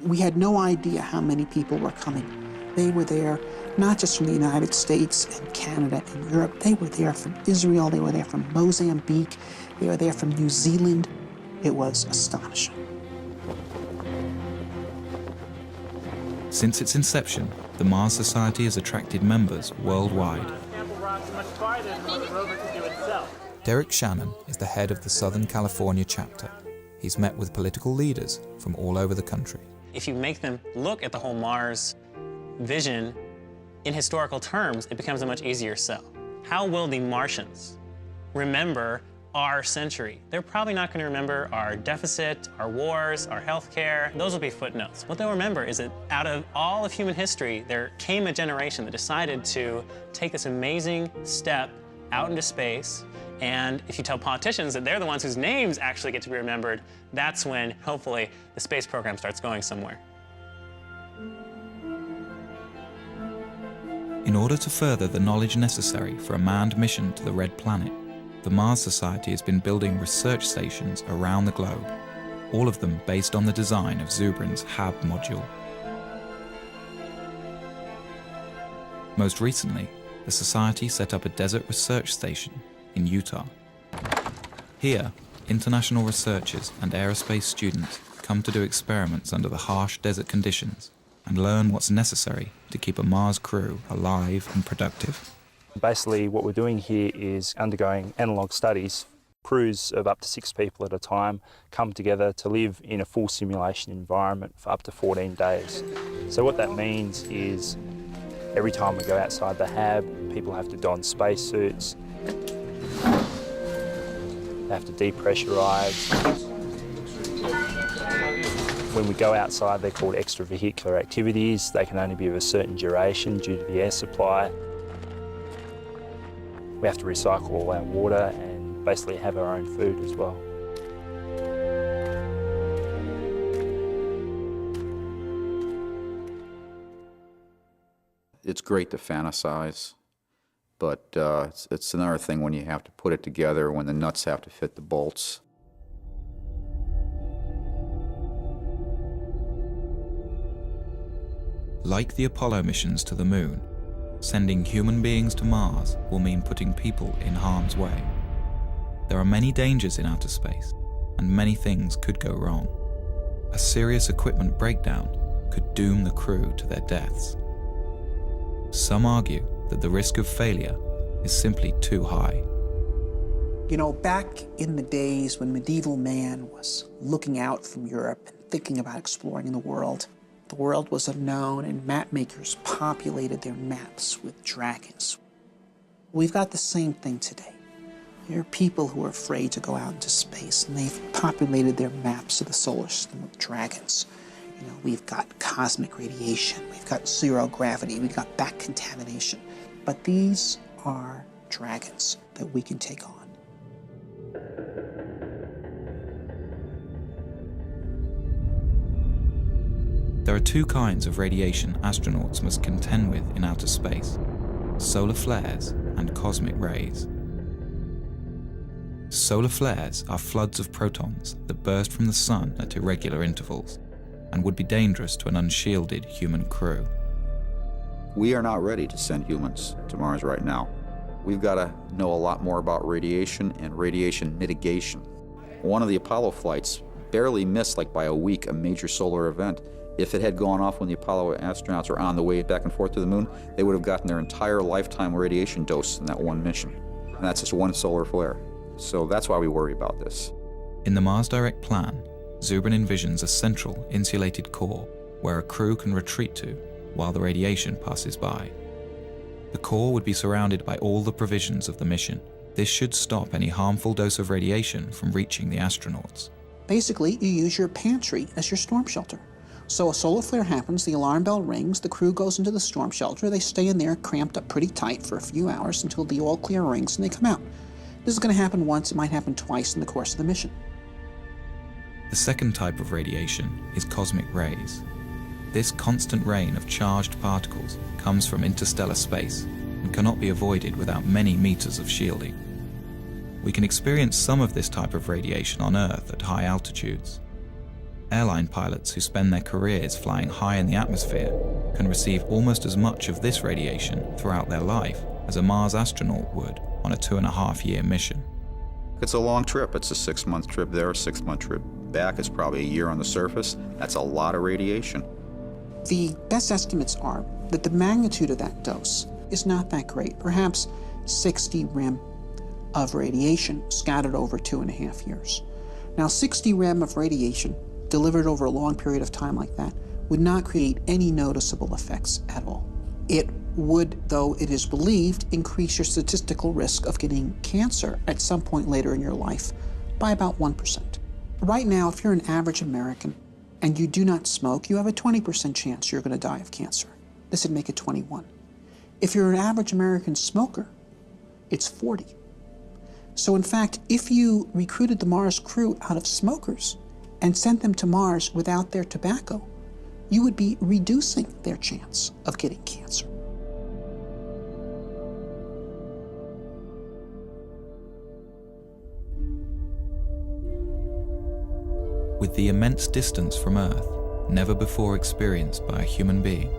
We had no idea how many people were coming. They were there not just from the United States and Canada and Europe. They were there from Israel. They were there from Mozambique. They were there from New Zealand. It was astonishing. Since its inception, the Mars Society has attracted members worldwide. Derek Shannon is the head of the Southern California chapter. He's met with political leaders from all over the country. If you make them look at the whole Mars vision in historical terms, it becomes a much easier sell. How will the Martians remember our century? They're probably not going to remember our deficit, our wars, our healthcare. Those will be footnotes. What they'll remember is that out of all of human history, there came a generation that decided to take this amazing step out into space. And if you tell politicians that they're the ones whose names actually get to be remembered, that's when, hopefully, the space program starts going somewhere. In order to further the knowledge necessary for a manned mission to the Red Planet, the Mars Society has been building research stations around the globe, all of them based on the design of Zubrin's HAB module. Most recently, the Society set up a desert research station in Utah. Here, international researchers and aerospace students come to do experiments under the harsh desert conditions and learn what's necessary to keep a Mars crew alive and productive. Basically, what we're doing here is undergoing analog studies. Crews of up to 6 people at a time come together to live in a full simulation environment for up to 14 days. So what that means is every time we go outside the HAB, people have to don spacesuits, they have to depressurize. When we go outside, they're called extravehicular activities. They can only be of a certain duration due to the air supply. We have to recycle all our water and basically have our own food as well. It's great to fantasize, but it's another thing when you have to put it together, when the nuts have to fit the bolts. Like the Apollo missions to the Moon, sending human beings to Mars will mean putting people in harm's way. There are many dangers in outer space, and many things could go wrong. A serious equipment breakdown could doom the crew to their deaths. Some argue that the risk of failure is simply too high. You know, back in the days when medieval man was looking out from Europe and thinking about exploring the world was unknown, and map makers populated their maps with dragons. We've got the same thing today. There are people who are afraid to go out into space, and they've populated their maps of the solar system with dragons. You know, we've got cosmic radiation, we've got zero gravity, we've got back contamination. But these are dragons that we can take on. There are two kinds of radiation astronauts must contend with in outer space: solar flares and cosmic rays. Solar flares are floods of protons that burst from the sun at irregular intervals and would be dangerous to an unshielded human crew. We are not ready to send humans to Mars right now. We've got to know a lot more about radiation and radiation mitigation. One of the Apollo flights barely missed, like by a week, a major solar event. If it had gone off when the Apollo astronauts were on the way back and forth to the moon, they would have gotten their entire lifetime radiation dose in that one mission. And that's just one solar flare. So that's why we worry about this. In the Mars Direct plan, Zubrin envisions a central, insulated core where a crew can retreat to while the radiation passes by. The core would be surrounded by all the provisions of the mission. This should stop any harmful dose of radiation from reaching the astronauts. Basically, you use your pantry as your storm shelter. So a solar flare happens, the alarm bell rings, the crew goes into the storm shelter, they stay in there cramped up pretty tight for a few hours until the all clear rings and they come out. This is going to happen once, it might happen twice in the course of the mission. The second type of radiation is cosmic rays. This constant rain of charged particles comes from interstellar space and cannot be avoided without many meters of shielding. We can experience some of this type of radiation on Earth at high altitudes. Airline pilots who spend their careers flying high in the atmosphere can receive almost as much of this radiation throughout their life as a Mars astronaut would on a 2.5-year mission. It's a long trip. It's a 6-month trip there, a 6-month trip back. It's probably a year on the surface. That's a lot of radiation. The best estimates are that the magnitude of that dose is not that great, perhaps 60 rem of radiation scattered over 2.5 years. Now, 60 rem of radiation delivered over a long period of time like that would not create any noticeable effects at all. It would, though it is believed, increase your statistical risk of getting cancer at some point later in your life by about 1%. Right now, if you're an average American and you do not smoke, you have a 20% chance you're going to die of cancer. This would make it 21. If you're an average American smoker, it's 40. So in fact, if you recruited the Mars crew out of smokers and sent them to Mars without their tobacco, you would be reducing their chance of getting cancer. With the immense distance from Earth, never before experienced by a human being,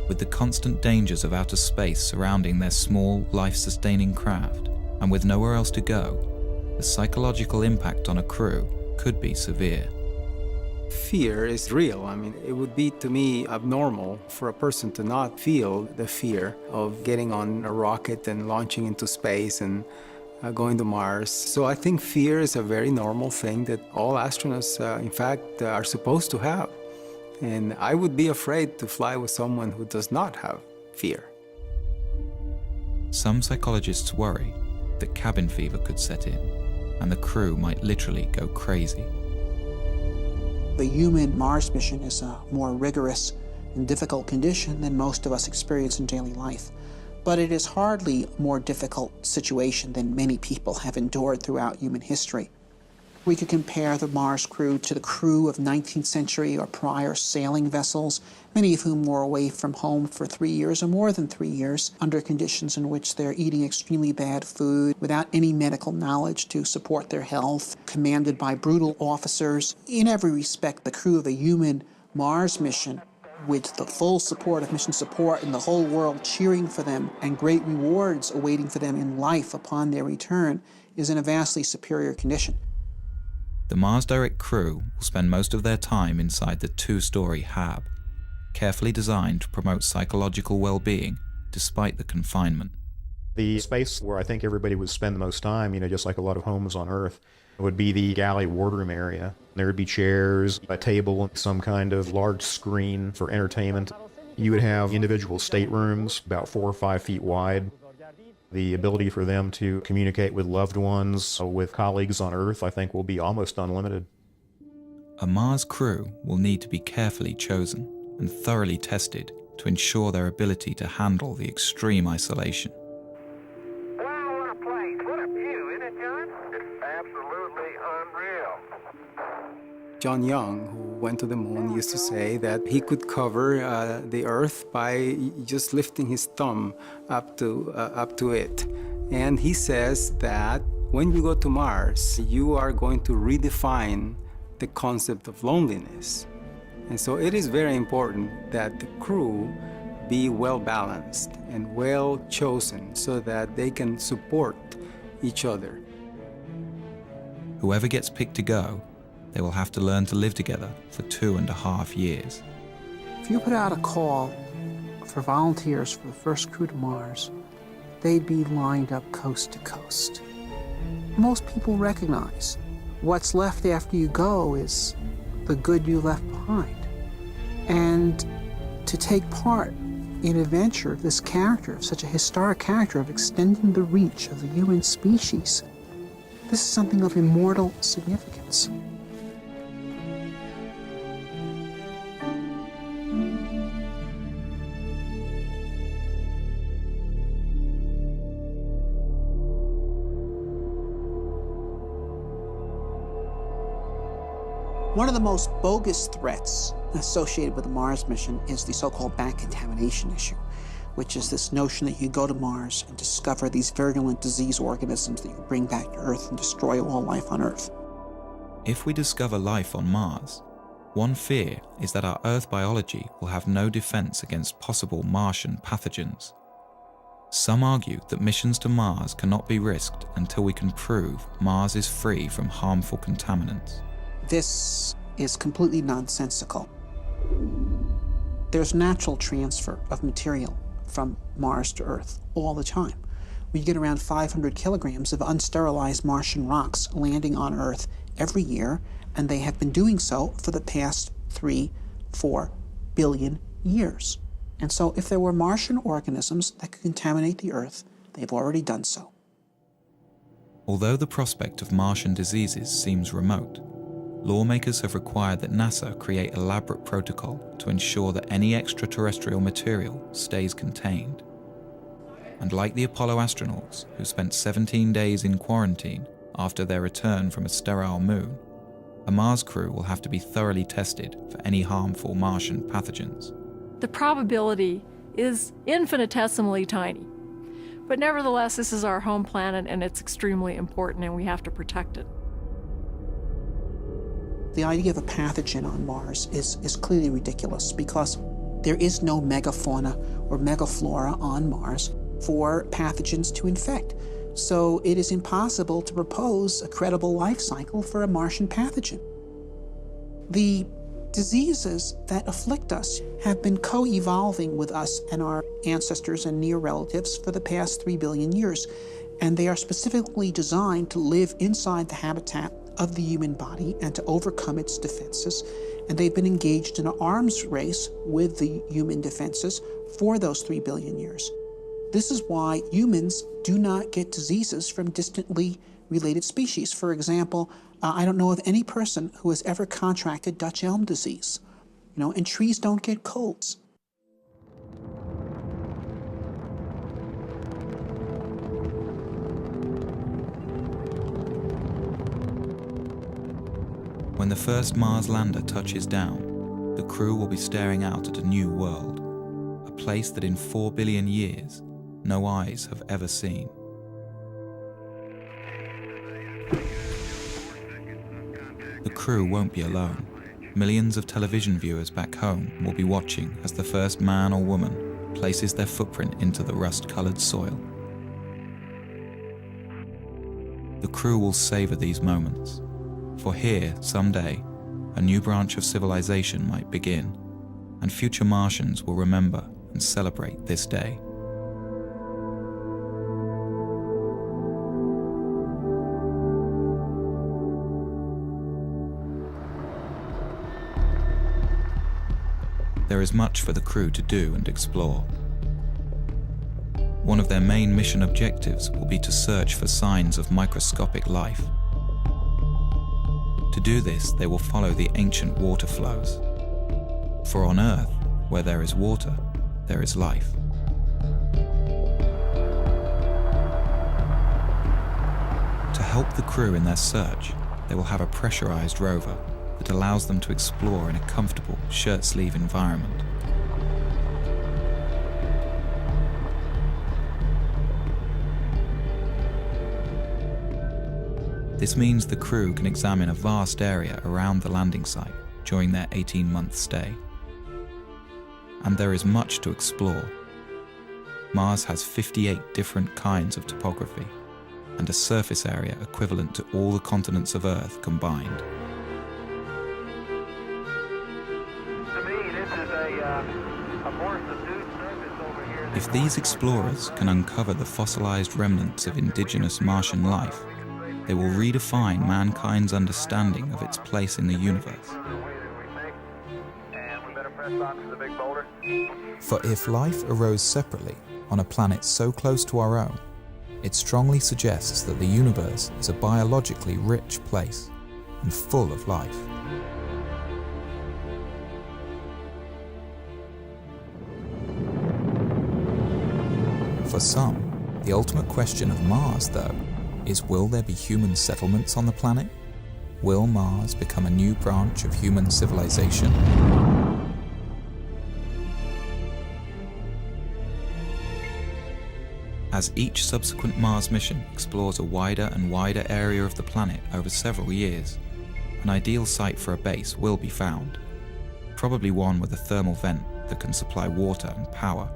with the constant dangers of outer space surrounding their small, life-sustaining craft, and with nowhere else to go, the psychological impact on a crew could be severe. Fear is real. I mean, it would be, to me, abnormal for a person to not feel the fear of getting on a rocket and launching into space and going to Mars. So I think fear is a very normal thing that all astronauts, in fact, are supposed to have. And I would be afraid to fly with someone who does not have fear. Some psychologists worry that cabin fever could set in, and the crew might literally go crazy. The human Mars mission is a more rigorous and difficult condition than most of us experience in daily life. But it is hardly a more difficult situation than many people have endured throughout human history. We could compare the Mars crew to the crew of 19th century or prior sailing vessels, many of whom were away from home for 3 years or more than 3 years, under conditions in which they're eating extremely bad food, without any medical knowledge to support their health, commanded by brutal officers. In every respect, the crew of a human Mars mission, with the full support of mission support and the whole world cheering for them and great rewards awaiting for them in life upon their return, is in a vastly superior condition. The Mars Direct crew will spend most of their time inside the 2-story HAB, carefully designed to promote psychological well-being despite the confinement. The space where I think everybody would spend the most time, just like a lot of homes on Earth, would be the galley wardroom area. There would be chairs, a table, some kind of large screen for entertainment. You would have individual staterooms about 4 or 5 feet wide. The ability for them to communicate with loved ones, with colleagues on Earth, I think will be almost unlimited. A Mars crew will need to be carefully chosen and thoroughly tested to ensure their ability to handle the extreme isolation. Wow, what a place. What a view, isn't it, John? It's absolutely unreal. John Young, who went to the moon, used to say that he could cover the Earth by just lifting his thumb up to it. And he says that when you go to Mars, you are going to redefine the concept of loneliness. And so it is very important that the crew be well balanced and well chosen so that they can support each other. Whoever gets picked to go, they will have to learn to live together for 2.5 years. If you put out a call for volunteers for the first crew to Mars, they'd be lined up coast to coast. Most people recognize what's left after you go is the good you left behind. And to take part in a venture of this character, of such a historic character, of extending the reach of the human species, this is something of immortal significance. One of the most bogus threats associated with the Mars mission is the so-called back contamination issue, which is this notion that you go to Mars and discover these virulent disease organisms that you bring back to Earth and destroy all life on Earth. If we discover life on Mars, One fear is that our Earth biology will have no defense against possible Martian pathogens. Some argue that missions to Mars cannot be risked until we can prove Mars is free from harmful contaminants. This is completely nonsensical. There's natural transfer of material from Mars to Earth all the time. We get around 500 kilograms of unsterilized Martian rocks landing on Earth every year, and they have been doing so for the past 3-4 billion years. And so if there were Martian organisms that could contaminate the Earth, they've already done so. Although the prospect of Martian diseases seems remote, lawmakers have required that NASA create elaborate protocol to ensure that any extraterrestrial material stays contained. And like the Apollo astronauts, who spent 17 days in quarantine after their return from a sterile moon, a Mars crew will have to be thoroughly tested for any harmful Martian pathogens. The probability is infinitesimally tiny. But nevertheless, this is our home planet and it's extremely important and we have to protect it. The idea of a pathogen on Mars is clearly ridiculous because there is no megafauna or megaflora on Mars for pathogens to infect. So it is impossible to propose a credible life cycle for a Martian pathogen. The diseases that afflict us have been co-evolving with us and our ancestors and near relatives for the past 3 billion years, and they are specifically designed to live inside the habitat of the human body and to overcome its defenses, and they've been engaged in an arms race with the human defenses for those 3 billion years. This is why humans do not get diseases from distantly related species. For example, I don't know of any person who has ever contracted Dutch elm disease, and trees don't get colds. When the first Mars lander touches down, the crew will be staring out at a new world, a place that in 4 billion years, no eyes have ever seen. The crew won't be alone. Millions of television viewers back home will be watching as the first man or woman places their footprint into the rust-colored soil. The crew will savor these moments, for here, someday, a new branch of civilization might begin, and future Martians will remember and celebrate this day. There is much for the crew to do and explore. One of their main mission objectives will be to search for signs of microscopic life. To do this, they will follow the ancient water flows. For on Earth, where there is water, there is life. To help the crew in their search, they will have a pressurized rover that allows them to explore in a comfortable shirt-sleeve environment. This means the crew can examine a vast area around the landing site during their 18-month stay. And there is much to explore. Mars has 58 different kinds of topography and a surface area equivalent to all the continents of Earth combined. If these explorers can uncover the fossilized remnants of indigenous Martian life, they will redefine mankind's understanding of its place in the universe. For if life arose separately on a planet so close to our own, it strongly suggests that the universe is a biologically rich place and full of life. For some, the ultimate question of Mars, though, is will there be human settlements on the planet? Will Mars become a new branch of human civilization? As each subsequent Mars mission explores a wider and wider area of the planet over several years, an ideal site for a base will be found. probably one with a thermal vent that can supply water and power.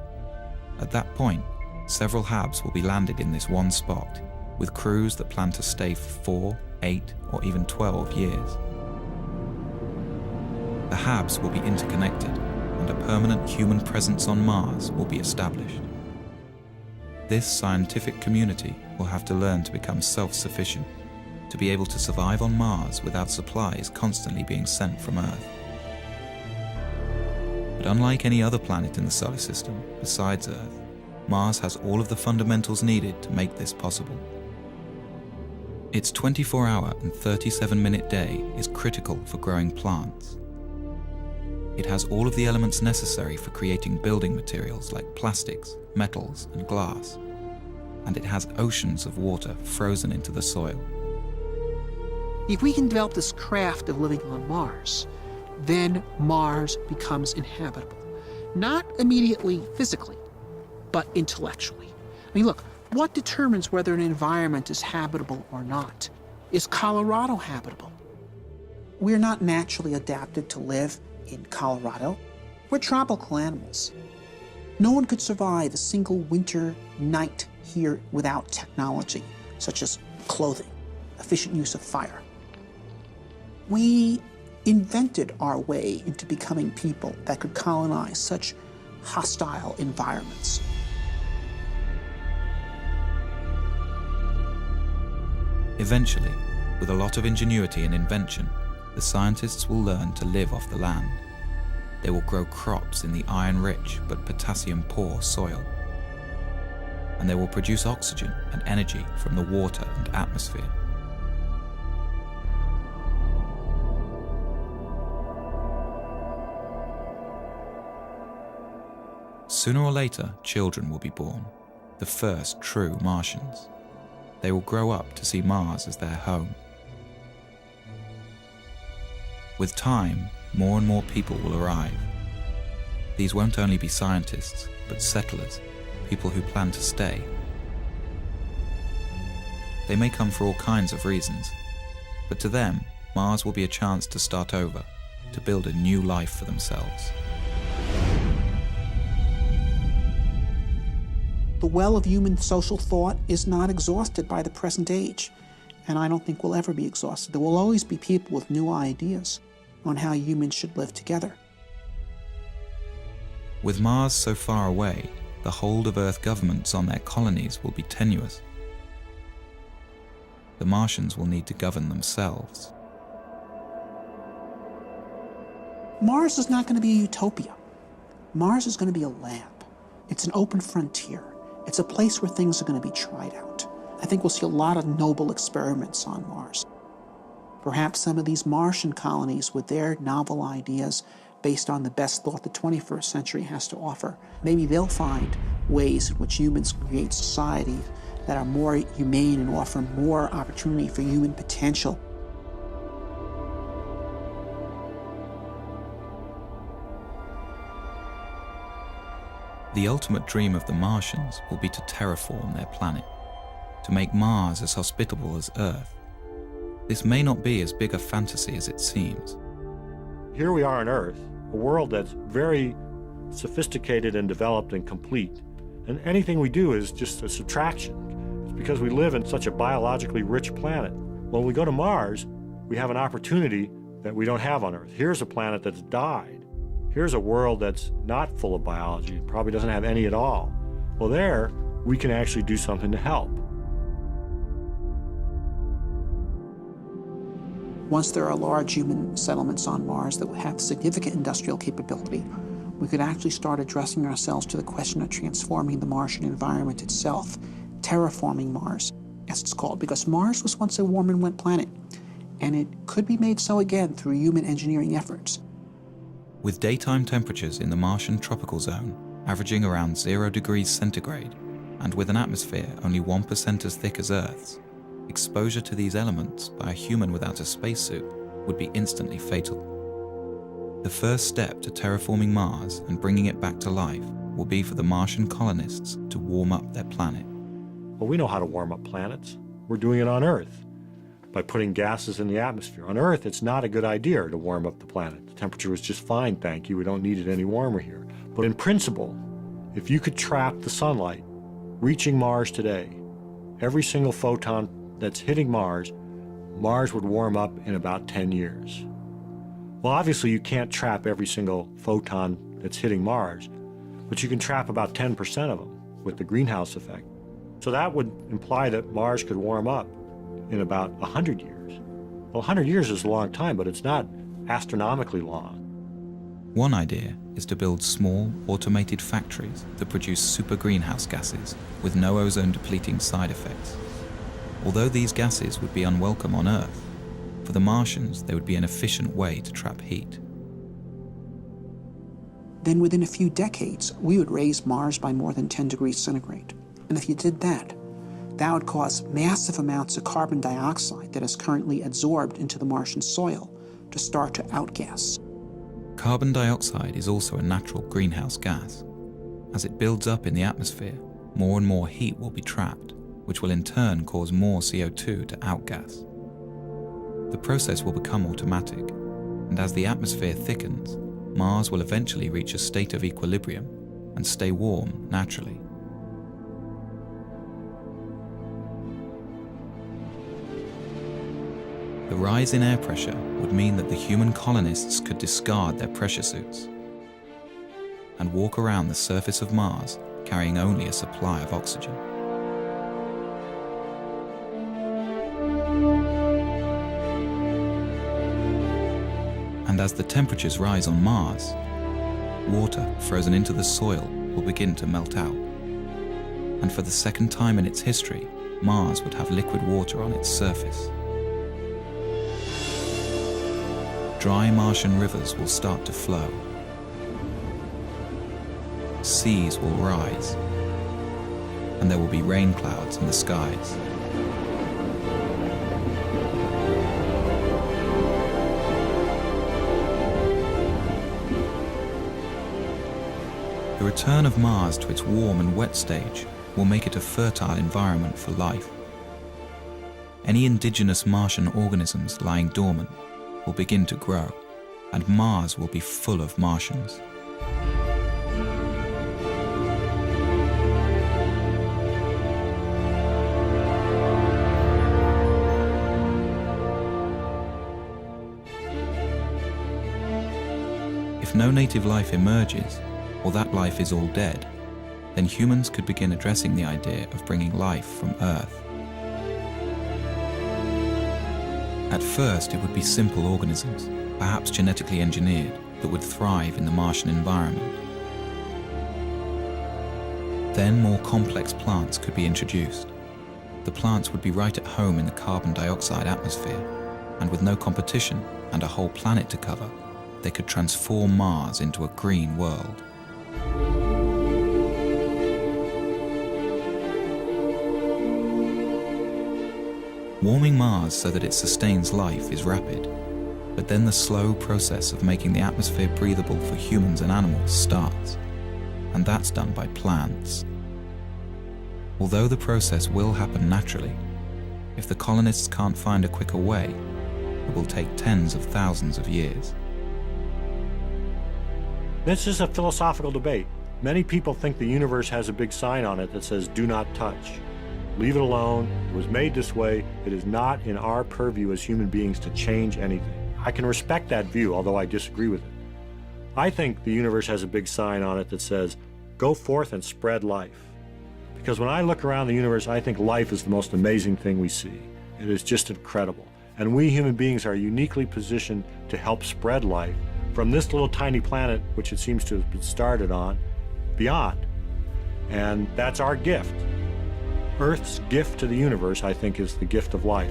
At that point, several HABs will be landed in this one spot, with crews that plan to stay for 4, 8, or even 12 years. The HABs will be interconnected, and a permanent human presence on Mars will be established. This scientific community will have to learn to become self-sufficient, to be able to survive on Mars without supplies constantly being sent from Earth. But unlike any other planet in the solar system besides Earth, Mars has all of the fundamentals needed to make this possible. Its 24-hour and 37-minute day is critical for growing plants. It has all of the elements necessary for creating building materials like plastics, metals, and glass. And it has oceans of water frozen into the soil. If we can develop this craft of living on Mars, then Mars becomes inhabitable. Not immediately physically, but intellectually. I mean, look, what determines whether an environment is habitable or not? Is Colorado habitable? We're not naturally adapted to live in Colorado. We're tropical animals. No one could survive a single winter night here without technology, such as clothing, efficient use of fire. We invented our way into becoming people that could colonize such hostile environments. Eventually, with a lot of ingenuity and invention, the scientists will learn to live off the land. They will grow crops in the iron-rich but potassium-poor soil. And they will produce oxygen and energy from the water and atmosphere. Sooner or later, children will be born, the first true Martians. They will grow up to see Mars as their home. With time, more and more people will arrive. These won't only be scientists, but settlers, people who plan to stay. They may come for all kinds of reasons, but to them, Mars will be a chance to start over, to build a new life for themselves. The well of human social thought is not exhausted by the present age, and I don't think will ever be exhausted. There will always be people with new ideas on how humans should live together. With Mars so far away, the hold of Earth governments on their colonies will be tenuous. The Martians will need to govern themselves. Mars is not going to be a utopia. Mars is going to be a lab. It's an open frontier. It's a place where things are going to be tried out. I think we'll see a lot of noble experiments on Mars. Perhaps some of these Martian colonies with their novel ideas based on the best thought the 21st century has to offer, maybe they'll find ways in which humans create societies that are more humane and offer more opportunity for human potential. The ultimate dream of the Martians will be to terraform their planet, to make Mars as hospitable as Earth. This may not be as big a fantasy as it seems. Here we are on Earth, a world that's very sophisticated and developed and complete. And anything we do is just a subtraction. It's because we live in such a biologically rich planet. When we go to Mars, we have an opportunity that we don't have on Earth. Here's a planet that's died. Here's a world that's not full of biology, it probably doesn't have any at all. Well, there, we can actually do something to help. Once there are large human settlements on Mars that have significant industrial capability, we could actually start addressing ourselves to the question of transforming the Martian environment itself, terraforming Mars, as it's called, because Mars was once a warm and wet planet, and it could be made so again through human engineering efforts. With daytime temperatures in the Martian tropical zone averaging around 0 degrees centigrade, and with an atmosphere only 1% as thick as Earth's, exposure to these elements by a human without a spacesuit would be instantly fatal. The first step to terraforming Mars and bringing it back to life will be for the Martian colonists to warm up their planet. Well, we know how to warm up planets. We're doing it on Earth. by putting gases in the atmosphere. On Earth, it's not a good idea to warm up the planet. The temperature was just fine, thank you. We don't need it any warmer here. But in principle, if you could trap the sunlight reaching Mars today, every single photon that's hitting Mars would warm up in about 10 years. Well, obviously you can't trap every single photon that's hitting Mars, but you can trap about 10% of them with the greenhouse effect. So that would imply that Mars could warm up in about 100 years. Well, 100 years is a long time, but it's not astronomically long. One idea is to build small, automated factories that produce super greenhouse gases with no ozone-depleting side effects. Although these gases would be unwelcome on Earth, for the Martians they would be an efficient way to trap heat. Then within a few decades, we would raise Mars by more than 10 degrees centigrade. And if you did that, that would cause massive amounts of carbon dioxide that is currently absorbed into the Martian soil to start to outgas. Carbon dioxide is also a natural greenhouse gas. As it builds up in the atmosphere, more and more heat will be trapped, which will in turn cause more CO2 to outgas. The process will become automatic, and as the atmosphere thickens, Mars will eventually reach a state of equilibrium and stay warm naturally. The rise in air pressure would mean that the human colonists could discard their pressure suits and walk around the surface of Mars carrying only a supply of oxygen. And as the temperatures rise on Mars, water frozen into the soil will begin to melt out. And for the second time in its history, Mars would have liquid water on its surface. Dry Martian rivers will start to flow. Seas will rise, and there will be rain clouds in the skies. The return of Mars to its warm and wet stage will make it a fertile environment for life. Any indigenous Martian organisms lying dormant will begin to grow, and Mars will be full of Martians. If no native life emerges, or that life is all dead, then humans could begin addressing the idea of bringing life from Earth. At first, it would be simple organisms, perhaps genetically engineered, that would thrive in the Martian environment. Then more complex plants could be introduced. The plants would be right at home in the carbon dioxide atmosphere, and with no competition and a whole planet to cover, they could transform Mars into a green world. Warming Mars so that it sustains life is rapid, but then the slow process of making the atmosphere breathable for humans and animals starts, and that's done by plants. Although the process will happen naturally, if the colonists can't find a quicker way, it will take tens of thousands of years. This is a philosophical debate. Many people think the universe has a big sign on it that says, "Do not touch." Leave it alone. It was made this way. It is not in our purview as human beings to change anything. I can respect that view, although I disagree with it. I think the universe has a big sign on it that says, "Go forth and spread life." Because when I look around the universe, I think life is the most amazing thing we see. It is just incredible. And we human beings are uniquely positioned to help spread life from this little tiny planet, which it seems to have been started on, beyond. And that's our gift. Earth's gift to the universe, I think, is the gift of life.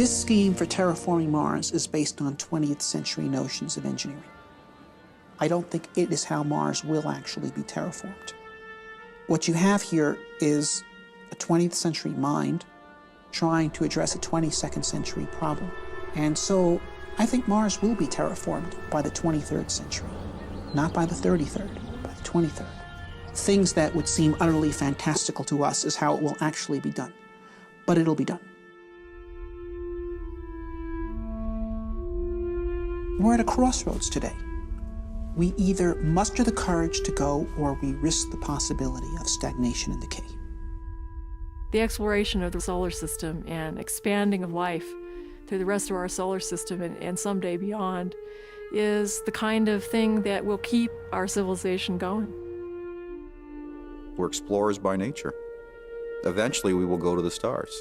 This scheme for terraforming Mars is based on 20th century notions of engineering. I don't think it is how Mars will actually be terraformed. What you have here is a 20th century mind trying to address a 22nd century problem. And so I think Mars will be terraformed by the 23rd century, not by the 33rd, by the 23rd. Things that would seem utterly fantastical to us is how it will actually be done, but it'll be done. We're at a crossroads today. We either muster the courage to go or we risk the possibility of stagnation and decay. The exploration of the solar system and expanding of life through the rest of our solar system and someday beyond is the kind of thing that will keep our civilization going. We're explorers by nature. Eventually we will go to the stars.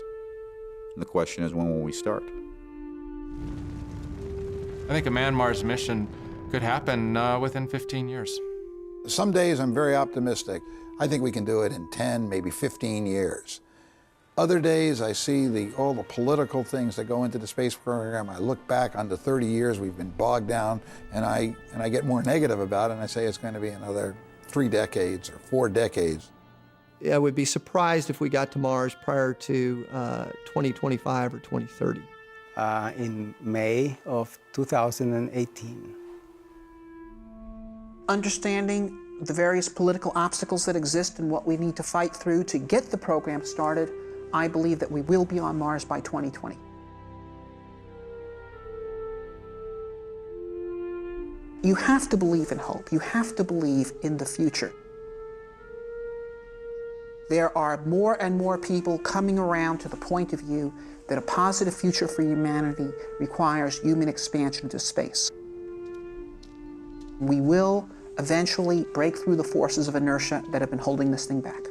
And the question is, when will we start? I think a man-Mars mission could happen within 15 years. Some days I'm very optimistic. I think we can do it in 10, maybe 15 years. Other days I see all the political things that go into the space program. I look back on the 30 years we've been bogged down, and I get more negative about it, and I say it's going to be another 3 decades or 4 decades. I would be surprised if we got to Mars prior to 2025 or 2030. In May of 2018. Understanding the various political obstacles that exist and what we need to fight through to get the program started, I believe that we will be on Mars by 2020. You have to believe in hope. You have to believe in the future. There are more and more people coming around to the point of view that a positive future for humanity requires human expansion into space. We will eventually break through the forces of inertia that have been holding this thing back.